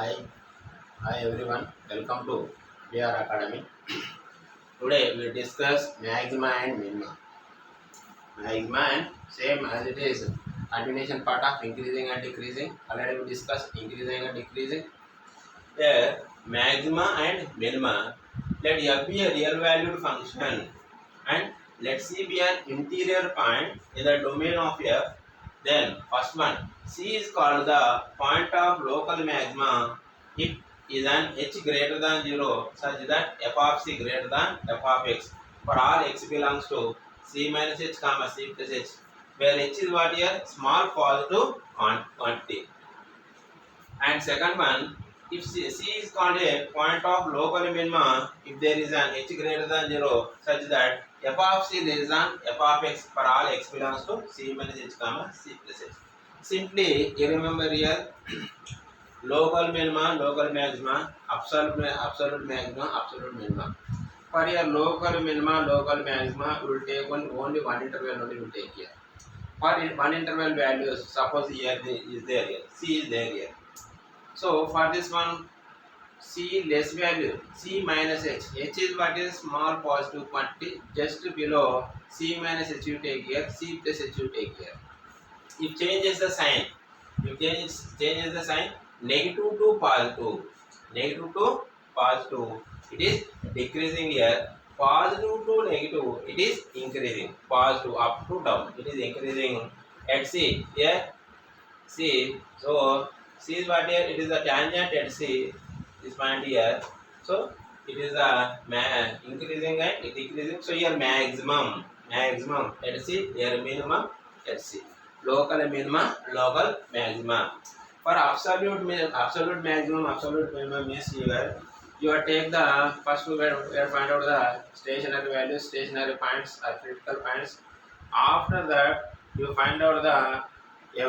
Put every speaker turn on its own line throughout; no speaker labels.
Hi, hi everyone. Welcome to BR Academy. Today we discuss maxima and minima. Maxima and same as it is continuation part of increasing and decreasing. Already we discussed increasing and decreasing. Here maxima and minima. Let f be a real valued function and let c be an interior point in the domain of f. Then first one, c is called the point of local maxima if is an h greater than 0 such that f of c greater than f of x for all x belongs to c minus h comma c plus h, where h is what here small positive quantity. And second one, if C is called a point of local minima if there is an h greater than 0 such that f of c less than f of x for all x belongs to c minus h comma c plus h. Simply you remember here local minima, local maxima, absolute maxima, absolute minima. For your local minima, local maxima, we will take only one interval only we will take here. For one interval values, suppose here is there here, c is there here. So for this one, c less value, c minus h. H is what is small positive quantity just below c minus h you take here, c plus h you take here. If changes the sign, if changes the sign, negative to positive, negative to positive, it is decreasing here. Positive to negative, it is increasing. Positive up to down, it is increasing. At c here, c. So c is what here? It is a tangent at c. This point here. So it is a increasing and decreasing. So here maximum at c. Here minimum at c. Local minima, local maxima. For absolute maximum, absolute minimum means here you take the first we find out the stationary values, stationary points or critical points. After that you find out the you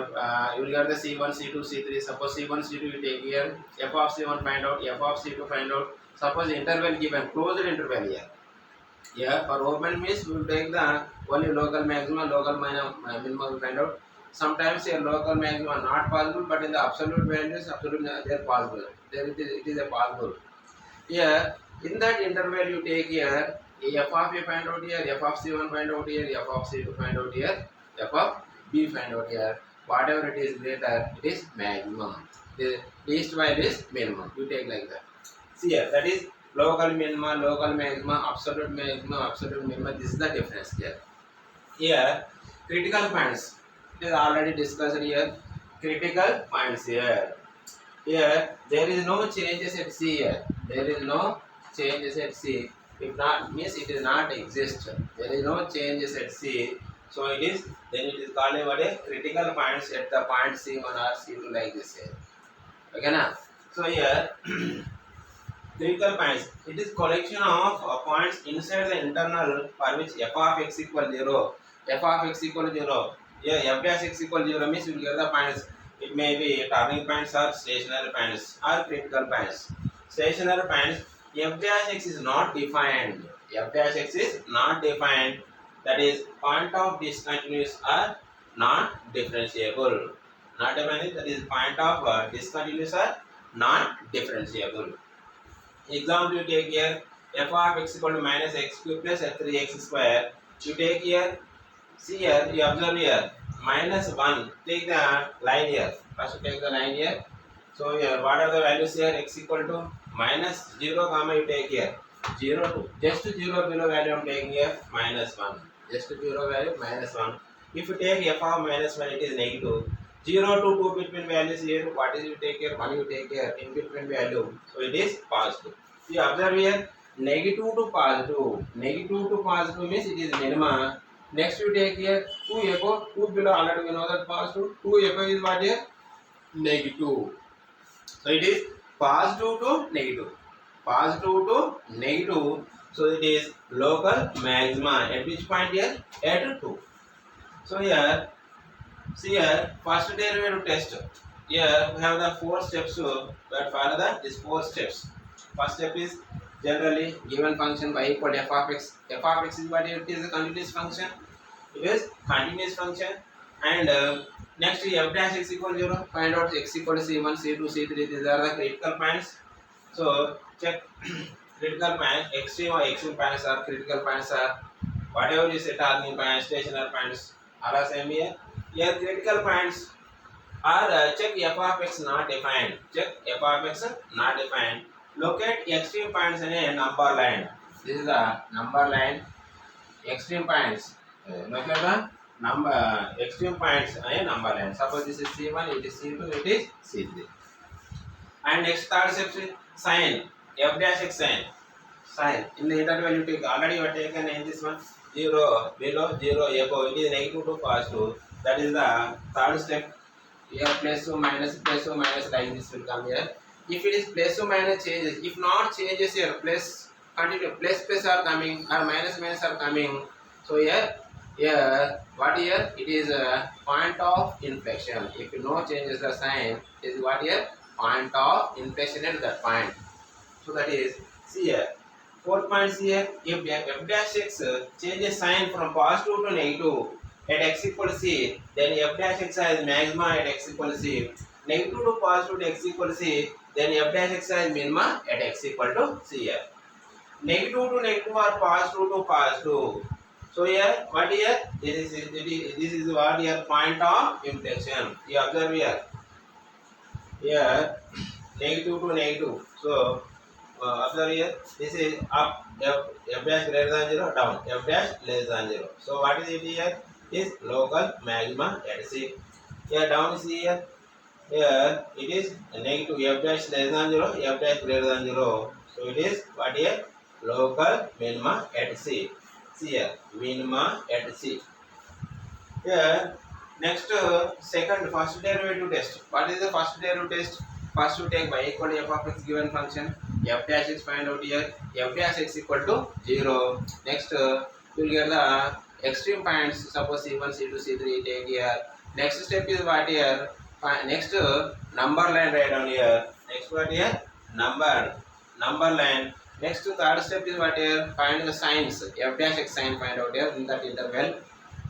will get the C1, C2, C3. Suppose C1, C2 you take here. F of C1 find out. F of C2 find out. Suppose interval given, closed interval here. Yeah, for open means we will take the only local maximum, local minimum we find out. Sometimes here local maximum not possible, but in the absolute values, absolute they are possible. There it is a possible. Here in that interval you take here f of a find out here, f of c1 find out here, f of c2 find out here, f of b find out here. Whatever it is greater, it is maximum. The least value is minimum. You take like that. See here, that is local minima, local maxima, absolute minima. This is the difference here. Here, critical points. It is already discussed here. Critical points here. Here, there is no changes at C here. There is no changes at C. If not, means it is not exist. There is no changes at C. So it is, then it is called a critical points at the point C1 or C2 like this here. Okay na? So here, critical points. It is collection of points inside the internal for which f of x equal 0. F of x equal 0. Here f dash x equal 0 means you will get the points. It may be turning points or stationary points or critical points. Stationary points, f dash x is not defined. F dash x is not defined. That is point of discontinuous or non-differentiable. Not defined, that is point of discontinuous or non-differentiable. Example you take here f of x equal to minus x cube plus 3x square. You take here, see here, you observe here minus 1. Take the line here. First take the line here. So here, what are the values here? X equal to minus 0 comma you take here 0 to just 0 below value I am taking here minus 1. Just 0 value minus 1. If you take f of minus 1, it is negative. 0 to 2 between values here. What is you take here? 1 you take here in between value. So it is positive. You observe here negative to positive. Negative to positive means it is minima. Next you take here 2 above, 2 below, already we know that positive. 2 above is what here? Negative. So it is positive to negative. Positive to negative. So it is local maxima. At which point here? At 2. So here, see here, first derivative test. Here we have the 4 steps. But follow these 4 steps. First step is generally given function y equal to f of x. F of x is what it is a continuous function. It is continuous function. And Next f dash x equal 0. Find out x equal to c1, c2, c3. These are the critical points. So check critical points. Extreme or extreme points are critical points are whatever you say turning points, stationary points are same here. Here critical points are check f of x not defined. Check f of x not defined. Locate extreme points in a number line. This is the number line. Extreme points. Locate the number extreme points in a number line. Suppose this is c1, it is c2, it is c3. And next third step sign f dash x sign. Sign in the interval you take already you have taken in this one 0 below 0 above. It is negative to positive. That is the third step. Here plus or minus like this will come here. If it is plus or minus changes, if not changes here plus continue plus are coming or minus are coming. So here what here it is a point of inflection. If no changes the sign is what here point of inflection at that point. So that is see here. Fourth point here if f dash x changes sign from positive to negative at x equal to c, then f dash x has maxima at x equal to c. Negative to positive to x equal to c, then f dash x has minima at x equal to c here. Negative to negative or positive to positive. So here what here this is what here point of inflection. You observe here. Here negative to negative. So observe here this is up f dash greater than 0 down f dash less than 0. So what is it here? Is local maxima at c. Here down see here. Here it is negative f dash less than 0, f dash greater than 0. So it is what here? Local minima at c. See here minima at c. Here next first derivative test. What is the first derivative test? First you take y equal to f of x given function. F dash x find out here. F dash x equal to 0. Next you will get the extreme points. Suppose c1, c2, c3 take here. Next step is what here? Next number line write down here. Next what here? Number line. Next third step is what here? Find the signs. F dash x sign find out here in that interval.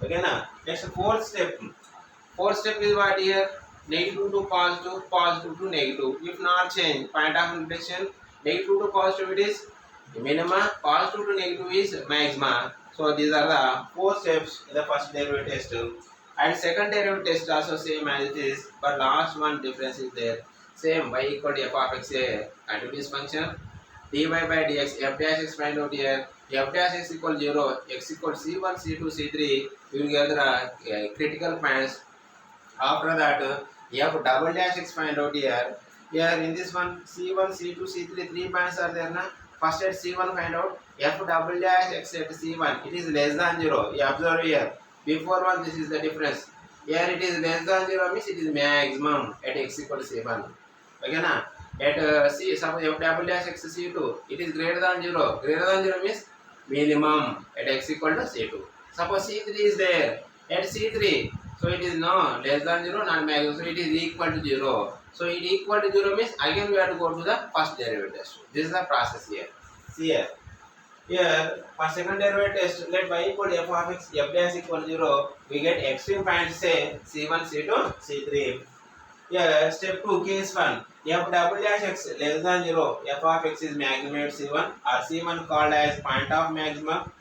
Okay na? Next fourth step. Fourth step is what here? Negative to positive, positive to negative. If not change, point of inflection. Negative to positive it is minima, positive to negative is maxima. So these are the four steps in the first derivative test. And second derivative test also same as it is, but last one difference is there. Same y equal to f of x a continuous function. Dy by dx f dash x find out here. F dash x equal 0, x equal c1, c2, c3. We will get the critical points. After that f double dash x find out here. Here in this one c1, c2, c3 3 points are there na. First at c1 find out f double dash x at c1 it is less than 0. You observe here. Before one this is the difference. Here it is less than 0 means it is maximum at x equal to c1. Okay na. At c suppose f double dash x c2 it is greater than 0. Greater than 0 means minimum at x equal to c2. Suppose c3 is there at c3. So it is no less than 0 not maximum. So it is equal to 0. So it equal to 0 means again we have to go to the first derivative test. This is the process here. See here. Here for second derivative test let y equal to f of x f dash equal 0. We get extreme points say c1, c2, c3. Here step 2 case 1 f double dash x less than 0. F of x is maximum at c1 or c1 called as point of maximum.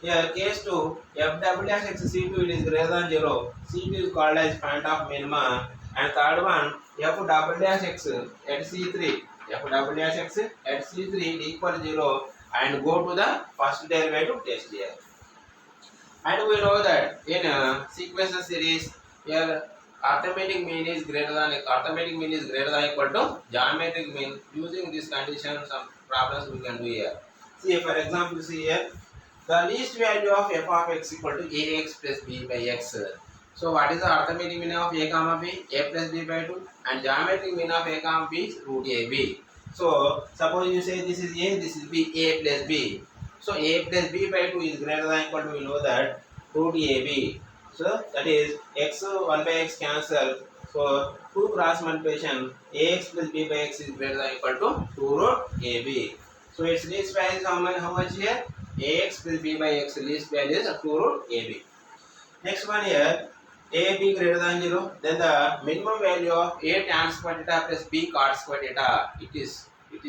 Here case 2 f double dash x c2 it is greater than 0. c2 is called as point of minima. And third one f double dash x at c3. F double dash x at c3 equal to 0 and go to the first derivative test here. And we know that in a sequential series here arithmetic mean is greater than equal to geometric mean. Using this condition some problems we can do here. See for example see here the least value of f of x equal to ax plus b by x. So what is the arithmetic mean of a comma b? A plus b by 2 and geometric mean of a comma b is root ab. So suppose you say this is a, this is b, a plus b. So a plus b by 2 is greater than equal to we know that root ab. So that is x 1 by x cancel. So 2 cross multiplication ax plus b by x is greater than equal to 2 root ab. So its least value is how much here? Ax plus b by x least value is 2 root ab. Next one here A b greater than 0, then the minimum value of A tan square theta plus B cot square theta, it is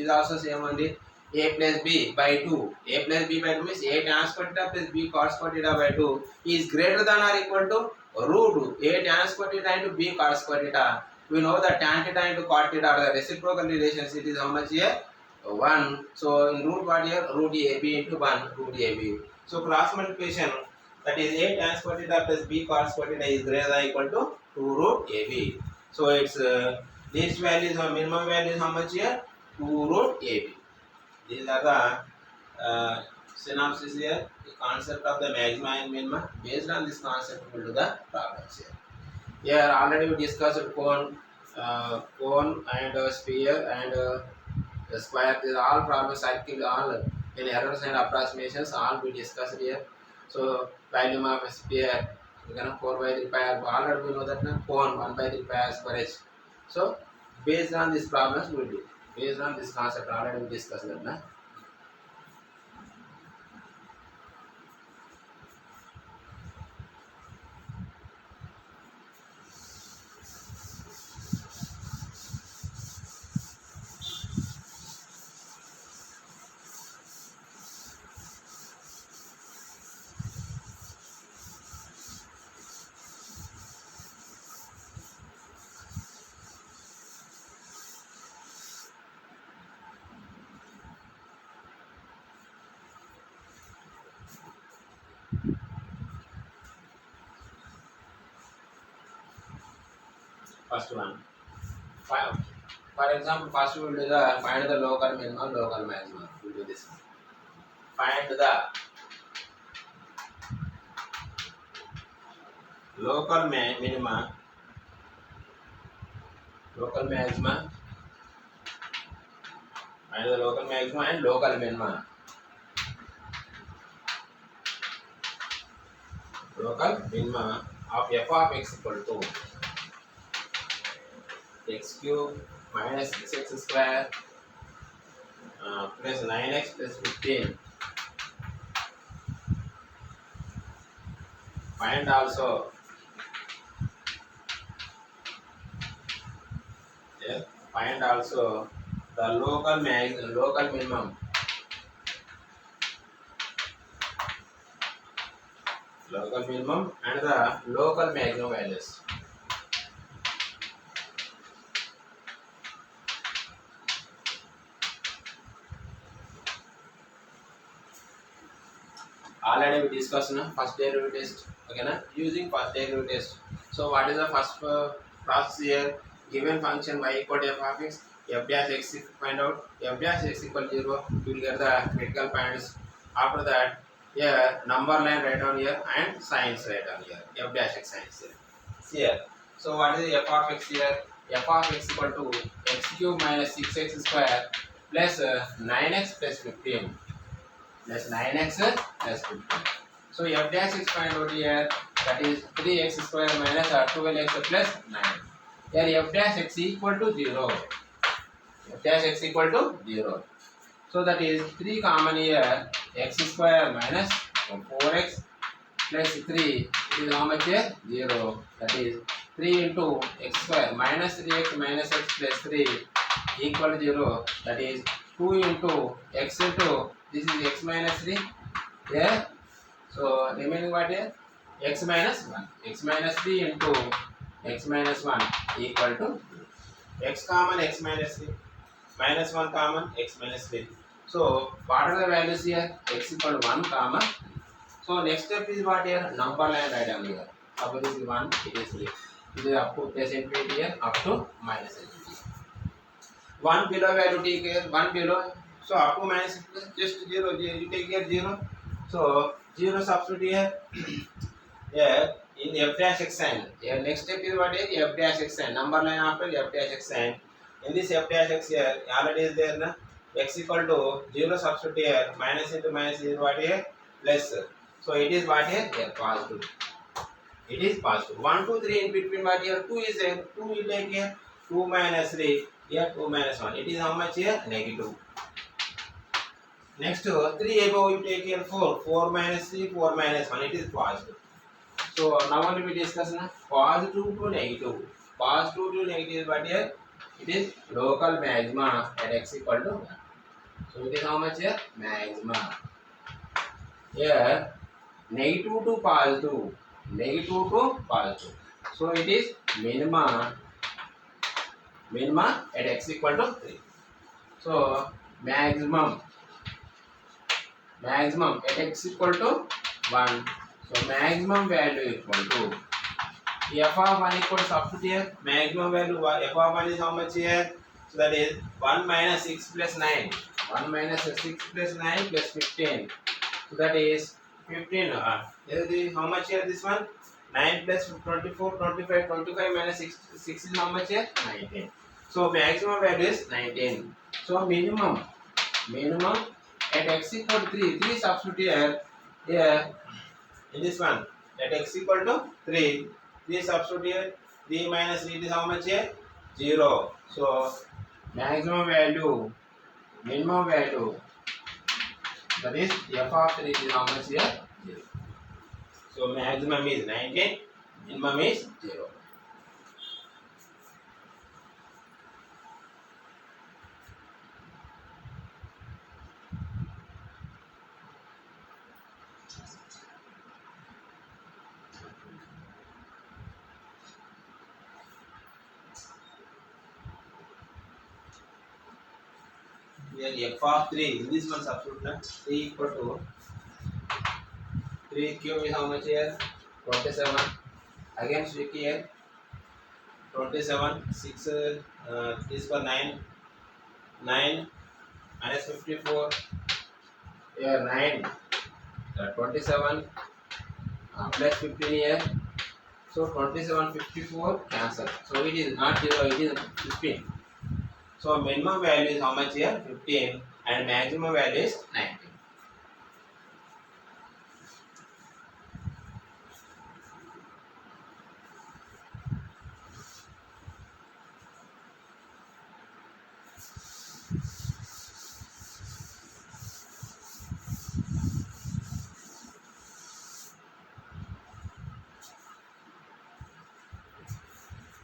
also same only. A plus B by 2. A plus B by 2 means A tan square theta plus B cot square theta by 2 is greater than or equal to root A tan square theta into B cot square theta. We know that tan theta into cot theta are the reciprocal relations. It is how much here? 1. So in root what here? Root AB into 1 root AB. So cross multiplication, that is A tan square theta plus B cos square theta is greater than or equal to 2 root AB. So its least value is or minimum value is how much here? 2 root AB. These are the synopsis here, the concept of the maxima and minima. Based on this concept, we will do the problems here. Here already we discussed cone and sphere and the square. These are all problems, circle, all in errors and approximations, all we discussed here. So volume of a sphere, we can 4 by 3 pi r. Already we know that now cone 1 by 3 pi r square h. So based on these problems we will do. Based on this concept already we discussed that now. First one. For example, first we will do the find the local minimum, local maximum. We will do this one. Find the local minima, local maxima, find the local maxima and local minima. Local minima of f of x equal to x cube minus 6x square plus 9x plus 15. Find also the local minimum, and the local maximum values. Already we discussed first derivative test. Okay, na? Using first derivative test. So what is the first process here? Given function y equal to f of x, f dash x find out, f dash x equal 0, you will get the critical points. After that, here number line write down here and signs write down here. F dash x signs here. So what is the f of x here? F of x equal to x cube minus 6x square plus 9x plus 15. Plus 9x plus 15. So f dash x find out here, that is 3x square minus 12x plus 9. Here f dash x equal to 0. F dash x equal to 0. So that is 3 common here, x square minus 4x plus 3 is how much here? 0. That is 3 into x square minus 3x minus x plus 3 equal to 0. That is 2 into x into, this is x minus 3 here. So remaining what here? X minus 1. X minus 3 into x minus 1 equal to x common x minus 3. Minus 1 common x minus 3. So what are the values here? X equal to 1 comma. So next step is what here? Number line right down here. Suppose this is 1, it is 3. It is up to plus infinity here, up to minus infinity. 1 below value take here, 1 below. So up to minus just 0, you take here 0. So 0 substitute here. Here in f dash x sign. Here next step is what here? F dash x sign. Number line after f dash x sign. In this f dash x here, already is there na? X equal to 0 substitute here. Minus into minus is what here? Plus. So it is what here? Here positive. It is positive. 1, 2, 3 in between what here? 2 is there. 2 you take here. 2 minus 3. Here 2 minus 1. It is how much here? Negative. Next 3 above you take here 4. 4 minus 3, 4 minus 1. It is positive. So So now only we discuss na positive to negative. Positive to negative, but here it is local maxima at x equal to 1. So it is how much here? Maxima. Here negative to positive. Negative to positive. So it is minima at x equal to 3. So maximum at x equal to 1. So maximum value equal to f of 1 equal to substitute here. Maximum value f of 1 is how much here? So that is 1 minus 6 plus 9. 1 minus 6 plus 9 plus 15. So that is 15. How much here this one? 9 plus 24, 25. 25 minus 6 is how much here? 19. So maximum value is 19. So minimum at x equal to 3. 3 substitute here in this one. At x equal to 3. 3 substitute here. 3 minus 3 is how much here? 0. So minimum value that is f of 3 is how much here? 0. So maximum is 19, minimum is 0. Here f of 3 in this one substitute na 3 equal to 3 cube is how much here? 27. Again stick here 27. 6 is for 9. 9 minus 54. Here 9. 27 plus 15 here. So 27, 54 cancel. So it is not 0, it is 15. So minimum value is how much here? 15 and maximum value is 19.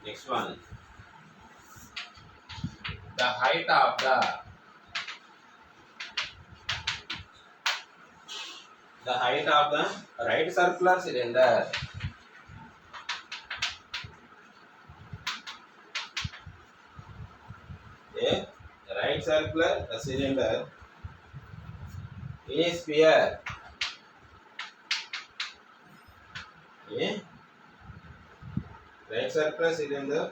Next one. The height of the right circular cylinder cylinder in a sphere right circular cylinder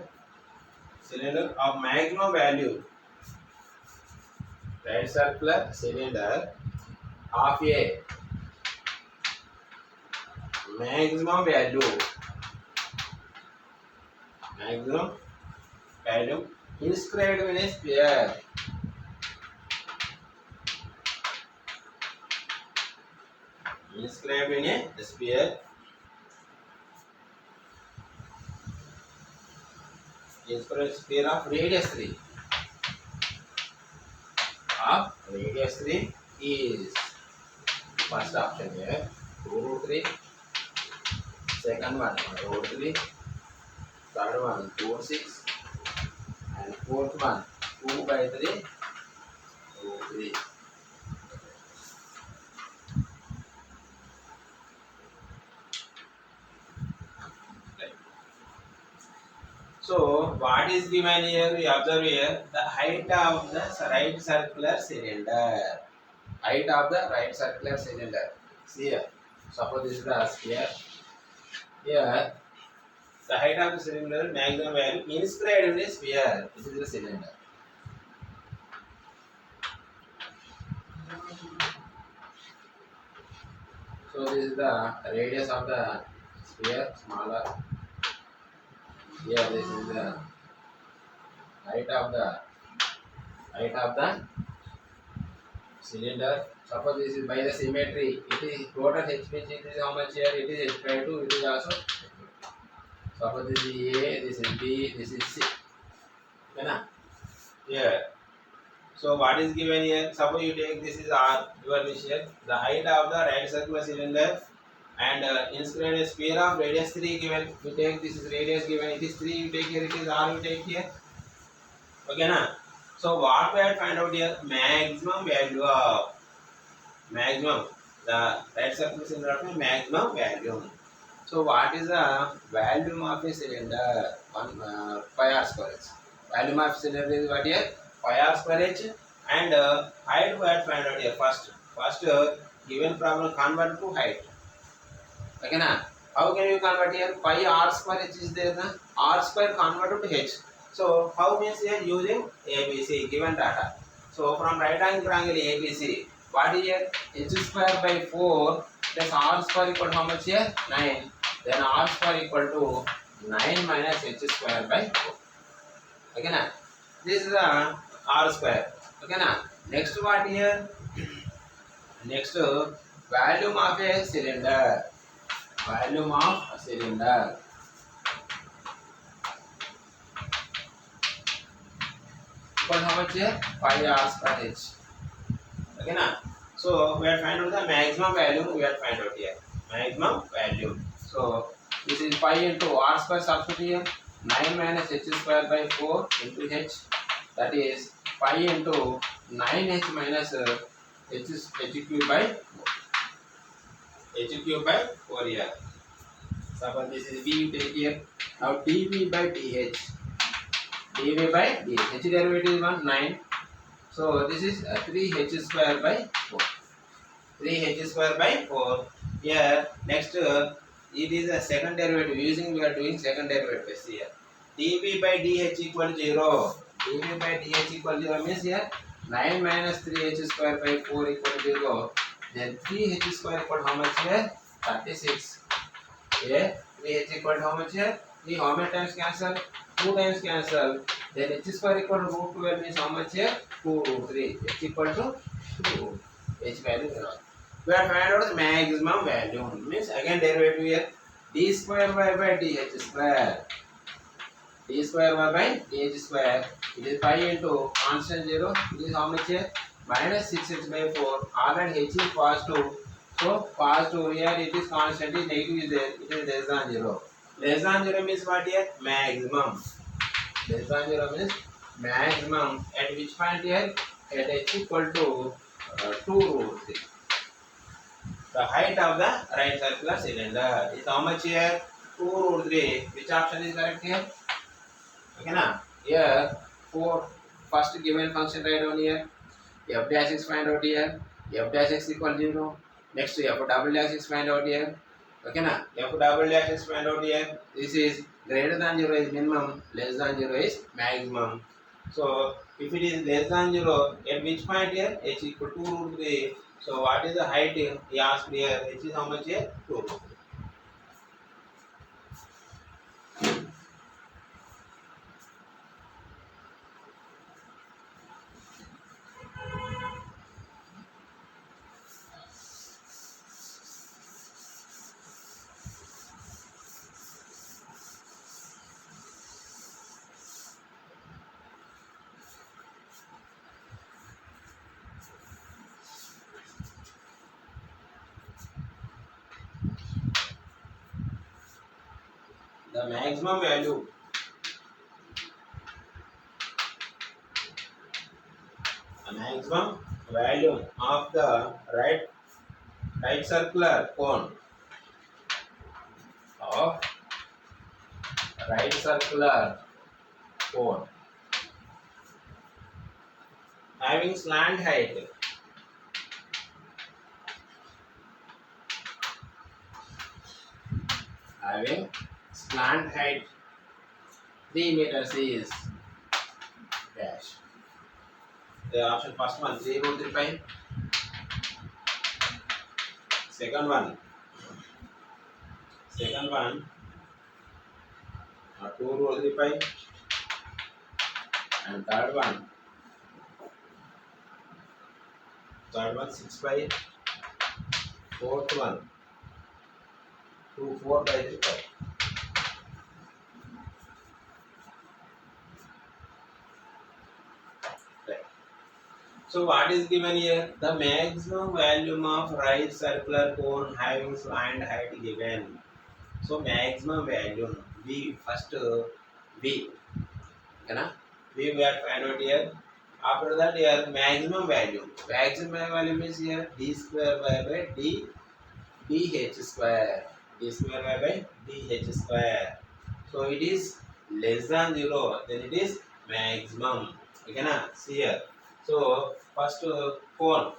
of maximum value. Right circular cylinder of a maximum value inscribed in a sphere. Inscribed in a sphere. Sphere of radius 3. Radius 3 is first option here 2 root 3. Second one root 3. Third one 2 6. And fourth one 2 by 3 root 3. So what is given here? We observe here the height of the right circular cylinder. Height of the right circular cylinder. See here. Suppose this is the sphere. Here the height of the cylinder maximum value inscribed in the sphere. This is the cylinder. So this is the radius of the sphere, smaller. Here this is the height of the cylinder. Suppose this is by the symmetry. It is total h pitch. It is how much here? It is h by 2. It is also. Suppose this is A, this is B, this is C. Okay, here. So what is given here? Suppose you take this is R. Your mission. The height of the right circular cylinder and inscribe a sphere of radius 3 given. We take this is radius given, it is 3, you take here, it is r, you take here. Okay na? So what we have to find out here? Maximum value of maximum. The right circle cylinder of maximum value. So what is the volume of a cylinder? One pi r square h. Volume of cylinder is what here? Pi r square h, and height we have to find out here first. Given problem convert to height. Okay na? How can you convert here? Pi r square h is there na? R square converted to h. So how means here using ABC given data. So from right angle triangle ABC, what is here? H square by 4 plus r square equal to how much here? 9. Then r square equal to 9 minus h square by 4. Okay na? This is the r square. Okay na? Next what here? Next volume of a cylinder. Volume of a cylinder. Equal how much here? Pi r square h. Okay na? So we have to find out the maximum value. We have to find out here maximum value. So this is pi into r square substitute here. 9 minus h square by 4 into h. That is pi into 9h minus h cube by 4. H cube by 4 here. Suppose this is v, you take here. Now dv by dh. dv by dh. H derivative is 1, 9. So this is 3h square by 4. 3h square by 4. Here next it is a second derivative. Using we are doing second derivative here. dv by dh equal to 0. dv by dh equal to 0 means here 9 minus 3h square by 4 equal to 0. Then 3h square equal to how much here? 36. Here 3h equal to how much here? 3 how many times cancel? 2 times cancel. Then h square equal to root 12 means how much here? 2 root 3. H equal to 2. H value 0. We have found out the maximum value. Means again derivative here. D square y by dh square. D square y by dh square. It is pi into constant 0. It is how much here? Minus 6h by 4. Already h is positive. So positive here it is constant. Is negative is there. It is less than 0. Less than 0 means what here? Maximum. Less than 0 means maximum. At which point here? At h equal to 2 root 3. The height of the right circular cylinder is how much here? 2 root 3. Which option is correct here? Okay na? Here 4 first given function write down here. F dash is find out here. F dash x equal 0. Next F double dash is find out here. Okay na? F double dash is find out here. This is greater than 0 is minimum, less than 0 is maximum. So if it is less than 0, at which point here? H equal to 2 root 3. So what is the height here? He asked here. H is how much here? 2 root 3. The maximum value of the right circular cone of right circular cone having slant height having slant height 3 meters is dash. The option first one 3 root 3 pi. Second one 2 root 3 pi. And third one 6 pi. Fourth one 2 4 by 3 pi. So what is given here? The maximum volume of right circular cone having slant height given. So maximum volume V first V, okay, V we are find out here. After that here maximum value. Maximum value is here d square by d dh square. D square by dh square. So it is less than 0, then it is maximum. Okay, na? See here. So first cone.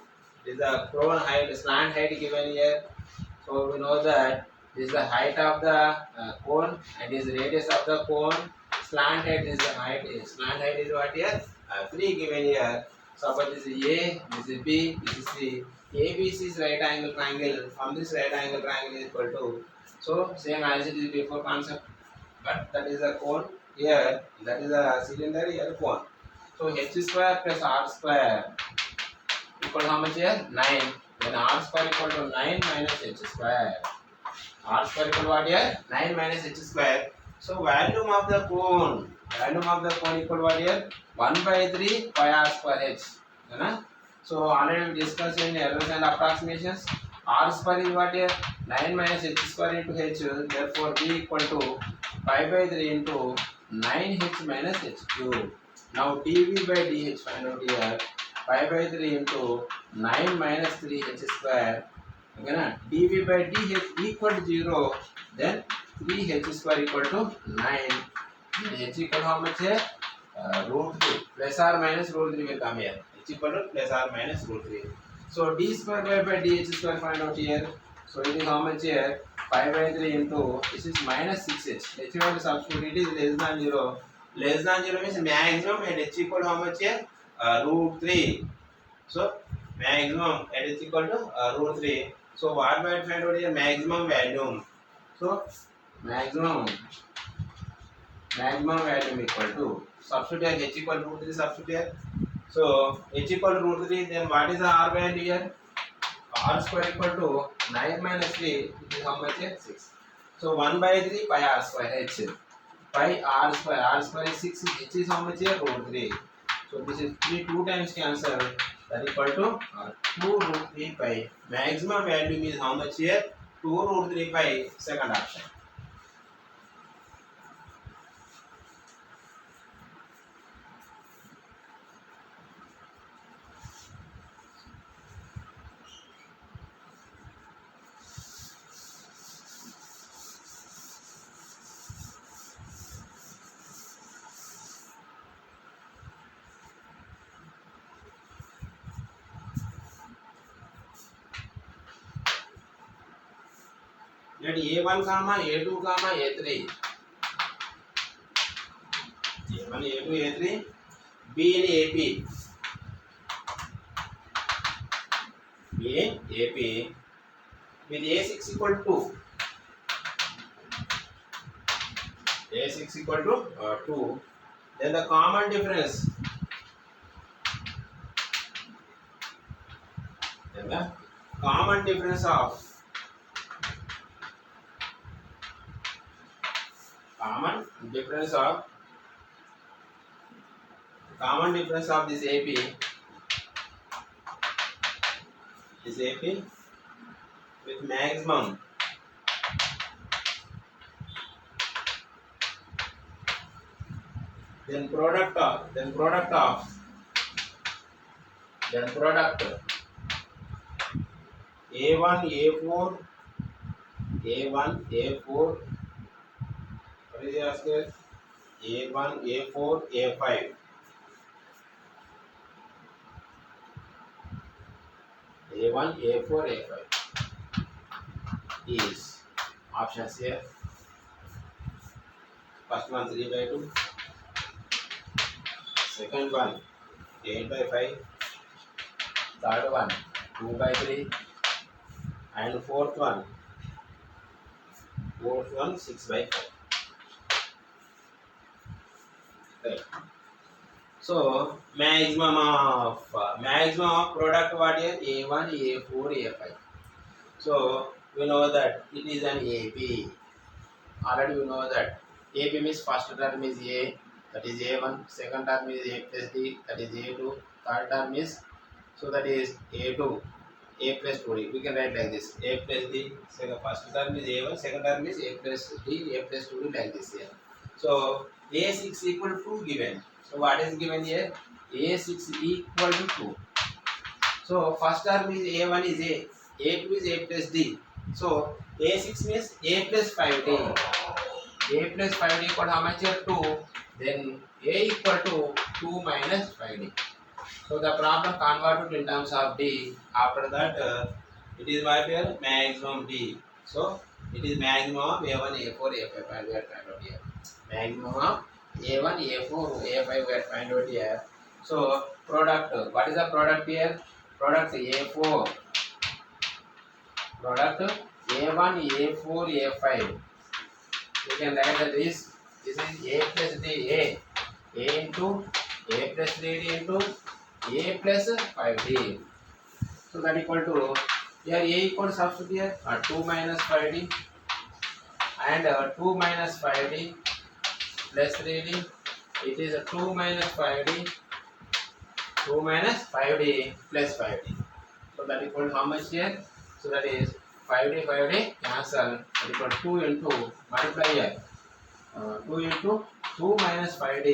This is the cone height, slant height given here. So we know that this is the height of the cone and this is radius of the cone. Slant height is the height. Slant height is what here? 3 given here. Suppose this is A, this is B, this is C. ABC is right angle triangle. From this right angle triangle is equal to. So same as it is before concept. But that is a cone here. That is a cylinder here cone. So h square plus r square equal to how much here? 9. Then r square equal to 9 minus h square. R square equal to what here? 9 minus h square. So volume of the cone. Volume of the cone equal to what here? 1 by 3 pi r square h. Right? So already we discussed in errors and approximations. R square is what here? 9 minus h square into h. Therefore b equal to pi by 3 into 9h minus h cube. Now dv by dh find out here. Pi by 3 into 9 minus 3h square. Okay, na? dv by dh equal to 0. Then 3h square equal to 9. Then h equal to how much here? Root 3. Plus or minus root 3 will come here. H equal to plus or minus root 3. So d square by dh square find out here. So it is how much here? Pi by 3 into, this is minus 6h. H equal to substitute, it is less than 0. Less than 0 means maximum and h equal to how much here? Root 3. So maximum and h equal to root 3. So what we find out here? Maximum volume. So maximum volume equal to, substitute here h equal to root 3, substitute here. So h equal to root 3, then what is the r value here? R square equal to 9 minus 3, it is how much here? 6. So 1 by 3 pi r square h. Pi r square is 6, h is how much here? Root 3. So this is 3 2 times cancel, that equal to 2 root 3 pi. Maximum value is how much here? 2 root 3 pi, second option. Let A1 comma A2 comma A3. A1 A2 A3 B in AP. B in AP with A6 equal to 2. A6 equal to 2. Then the common difference. Then the common difference of this AP with maximum. Then product A1 A4 what is the answer? A1 A4 A5. A1 A4 A5 is options here. First one 3 by 2. Second one 8 by 5. Third one 2 by 3. And fourth one 6 by 4. Right. So maximum of product what here? A1 A4 A5. So we know that it is an AP. Already we know that AP means first term is A, that is A1. Second term is A plus D, that is A2. Third term is So that is a2, a plus 2d. We can write like this: a plus d. So the first term is a1, second term is a plus d, a plus 2d, like this here. So a6 equal to 2 given. So what is given here? A6 equal to 2. So first term is a1 is a2 is a plus d. So a6 means a plus 5d. A plus 5d equal to how much here? 2. Then a equal to 2 minus 5d. So the problem converted in terms of d. After that, it is what here? Maximum d. So it is maximum of a1, a4, a5, and we are find out here. Maximum of a1, a4, a5 we are find out here. So product. What is the product here? Product a4. Product a1, a4, a5. We can write that this is a plus d, a into a plus 3d into a plus 5d. So that equal to here a equal to substitute here 2 minus 5d and 2 minus 5d plus 3d. It is 2 minus 5d, 2 minus 5d plus 5d. So that equal to how much here? So that is 5d cancel. That equal to 2 into multiply here 2 into 2 minus 5d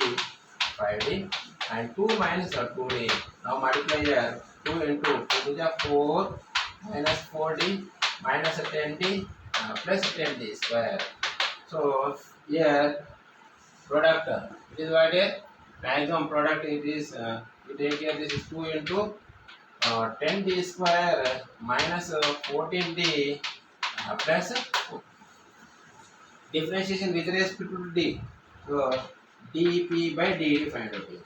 5d and 2 minus 2d. Now multiply here 2 into 2 is 4 minus 4d minus 10d plus 10d square. So here product it is what here? Maximum product it is we take here this is 2 into 10d square minus 14d plus differentiation with respect to d. So dp by dt find out here.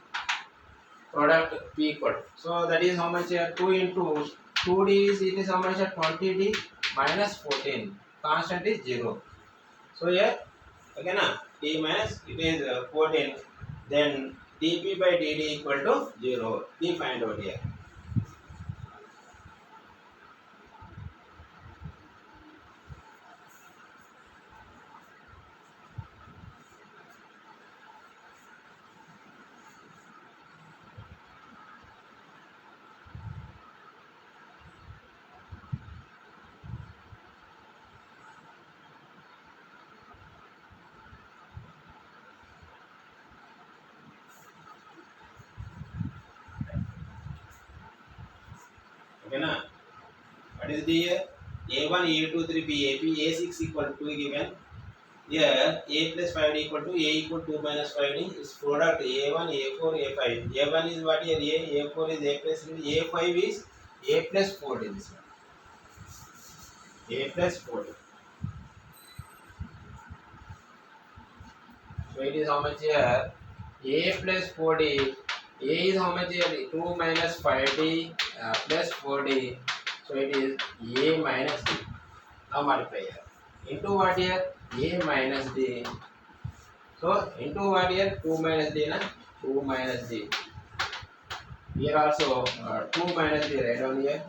Product p equal. So that is how much here? 2 into 2d is it is how much here? 20d minus 14. Constant is 0. So here again d minus it is 14. Then dp by dt equal to 0. D find out here. Okay na? What is the here? A1, A2, 3, B, AP, A6 equal to 2 given. Here A plus 5d equal to A equal to 2 minus 5d is product A1, A4, A5. A1 is what here? A4 is A plus 3, A5 is A plus 4d. This one. A plus 4d. So it is how much here? A plus 4d. A is how much here? 2 minus 5d plus 4d. So it is A minus d. Now multiply here. Into what here? A minus d. So into what here? 2 minus d na? 2 minus d. Here also 2 minus d right down here.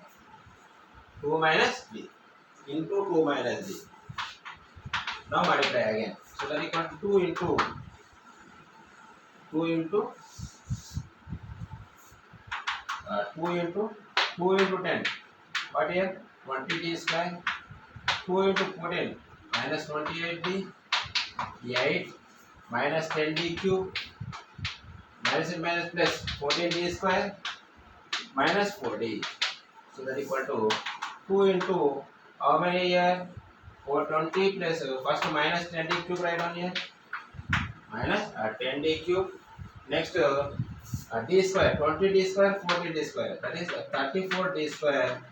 2 minus d. Into 2 minus d. Now multiply again. So that equal to 2 into 2 into 2 into 10. What here? 20d square. 2 into 14 minus 28d. 8 minus 10d cube minus and minus plus 14d square minus 4d. So that equal to 2 into how many here? 420 plus first minus 10d cube right on here. Minus 10d cube. Next d square, 20d square, 40d square. That is 34d square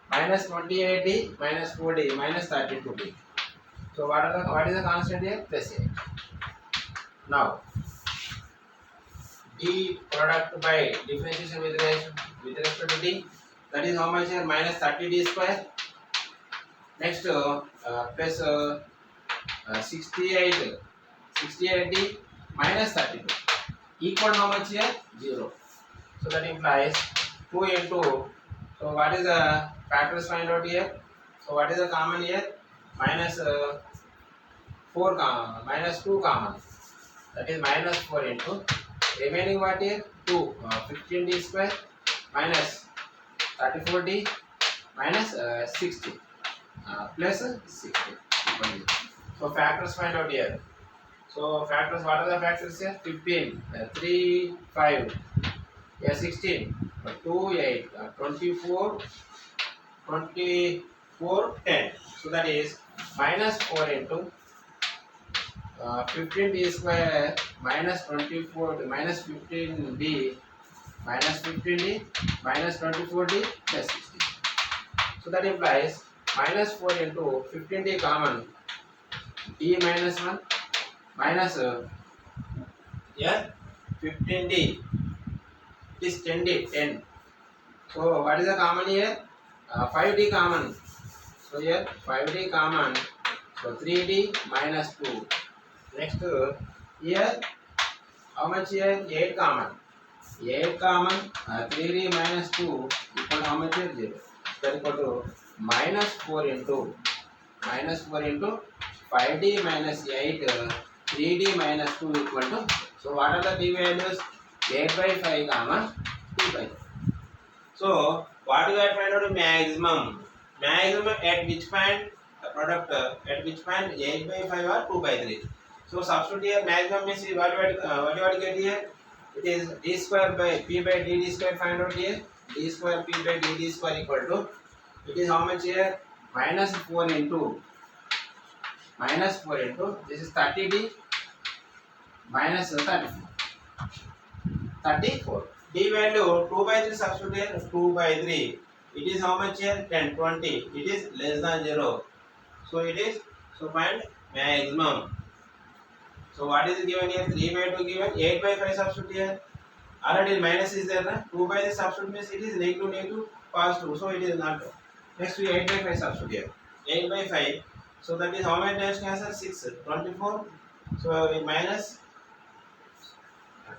minus 28d minus 4d minus 32d. So what is the constant here? Plus 8. Now d product by differentiation with respect to d. That is how much here? Minus 30d square. Next plus 68d minus 32 equal how much here? 0. So that implies 2 into. So what is the factors find out here? So what is the common here? Minus 4 common, minus 2 common. That is minus 4 into remaining what here? 2 15d square minus 34D minus 60 plus 60 equal to. So factors find out here. So factors, what are the factors here? 15, 3, 5, 16, 2, 8, 24, 24, 10. So that is minus 4 into 15D square minus 24 minus 15D minus 15D minus 24D plus 60. So that implies minus 4 into 15D common, D minus 1 minus yeah 15D, it is 10D, 10. So what is the common here? 5D common. So here 5D common. So 3D minus 2. Next here how much here? 8 common. 8 common 3D minus 2 equal how much here? 0. That equal to minus 4 into 5D minus 8 3D minus 2 equal to. So what are the D values? 8 by 5 comma 2 by 5. So what do I find out? Maximum. Maximum at which point the product at which point 8 by 5 or 2 by 3. So substitute here maximum means what do I get here? It is d square by p by dd square find out here. D square p by dd square equal to, it is how much here? Minus 4 into this is 30d minus 34. D value 2 by 3 substitute here, 2 by 3. It is how much here? 10, 20. It is less than 0. So it is, so find maximum. So what is given here? 3 by 2 given, 8 by 5 substitute here. Already minus is there, na? 2 by 3 substitute means it is negative, positive. So it is not. Next we 8 by 5 substitute here. 8 by 5. So that is how many times cancel? 6, 24. So minus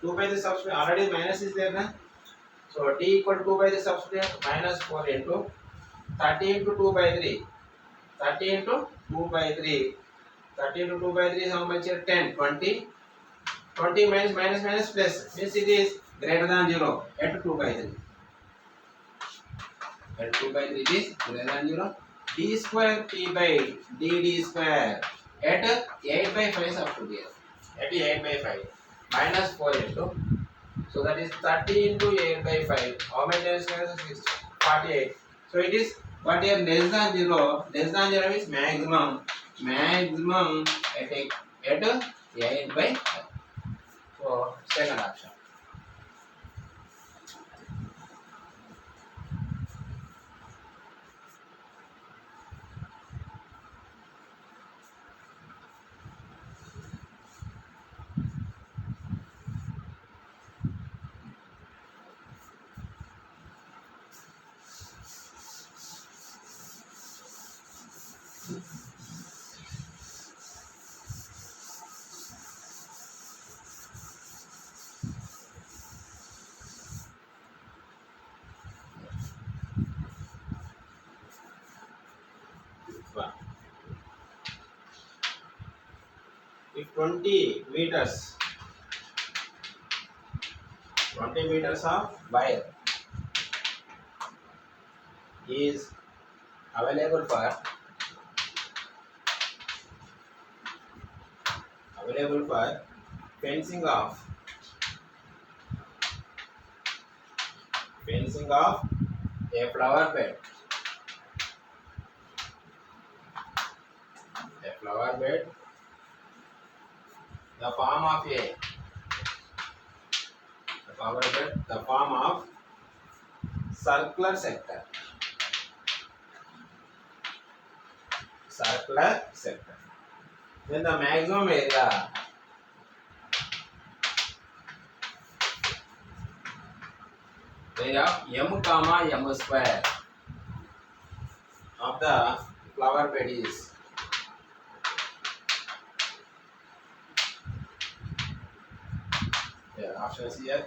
2 by 3 substitute, already minus is there, na? So d equal to 2 by 3 substitute minus 4 into 30 into 2 by 3. 30 into 2 by 3. 30 into 2 by 3 is how much here? 10, 20. 20 minus minus plus means it is greater than 0 at 2 by 3. At 2 by 3 is greater than 0. D square p by dd square at 8 by 5 substitute here. At 8 by 5 minus 4 into, so that is 30 into 8 by 5. How many times? 48. So it is what here? Less than 0. Less than 0 means maximum. Maximum at 8 by 5. So second option. If 20 meters of wire is available for fencing of a flower bed. The form of circular sector. Then the maximum area m comma m square of the flower bed is options here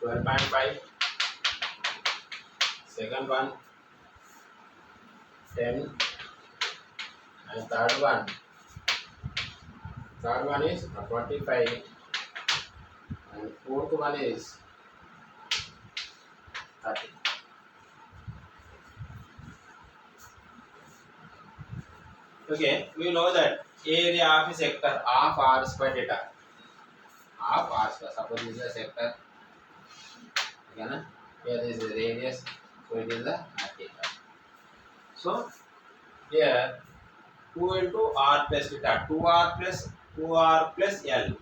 12.5, second one 10, and third one is 25, and fourth one is 30. Okay, we know that area of a sector of r square theta of r square. Suppose this is a sector. Okay, na? Here is the radius, so it is the r theta. So here 2 into r plus theta, 2r plus l.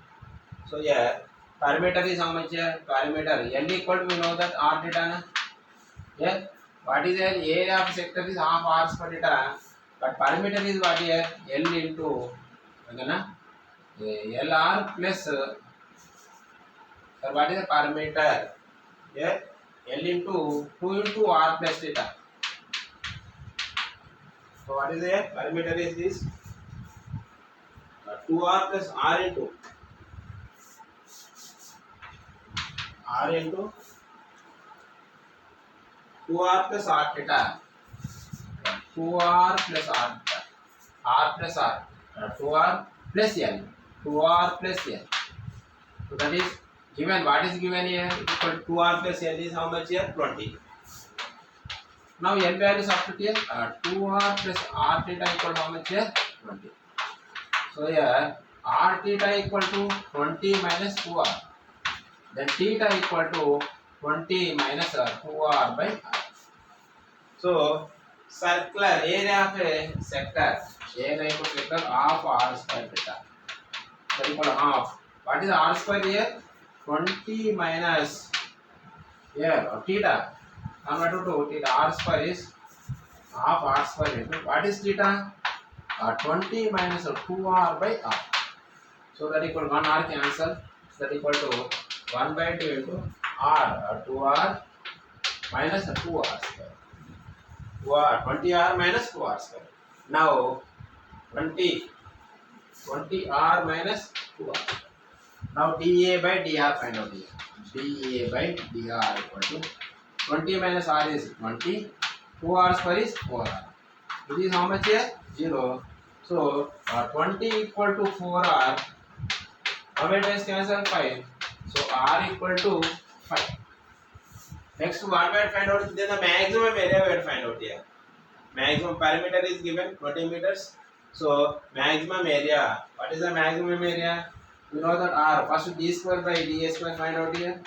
So here perimeter is how much here? Perimeter l equal to, we know that r theta na. Here what is here? Area of sector is half r square theta, but perimeter is what here? L into, okay na? Lr plus what is the perimeter? Here L into 2 into r plus theta. So what is the perimeter is this 2r plus r into 2r plus r theta, 2r plus r theta, r plus r, 2r plus l, 2r plus l. So that is given. What is given here? Equal to 2r plus l is how much here? 20. Now l value substitute here. 2r plus r theta equal to how much here? 20. So here r theta equal to 20 minus 2r. Then theta equal to 20 minus 2r by r. So circular area of a sector, area equal to sector of r square theta. So equal to half. What is r square here? 20 minus here theta. Convert to theta. R square is half r square into what is theta? 20 minus 2r by r. So that equal to 1 r cancel. So that equal to 1 by 2 into r, 2r minus 2r square. 20r minus 2r square. Now 20r minus 2r. Now dA by dr find out here. dA by dr equal to 20 minus r is 20. 2r square is 4r. It is how much here? 0. So 20 equal to 4r. How many times cancel? 5. So r equal to 5. Next what we have find out? Then the maximum area we have find out here. Maximum perimeter is given 20 meters. So maximum area. What is the maximum area? You know that r. First d square by dA square find out here.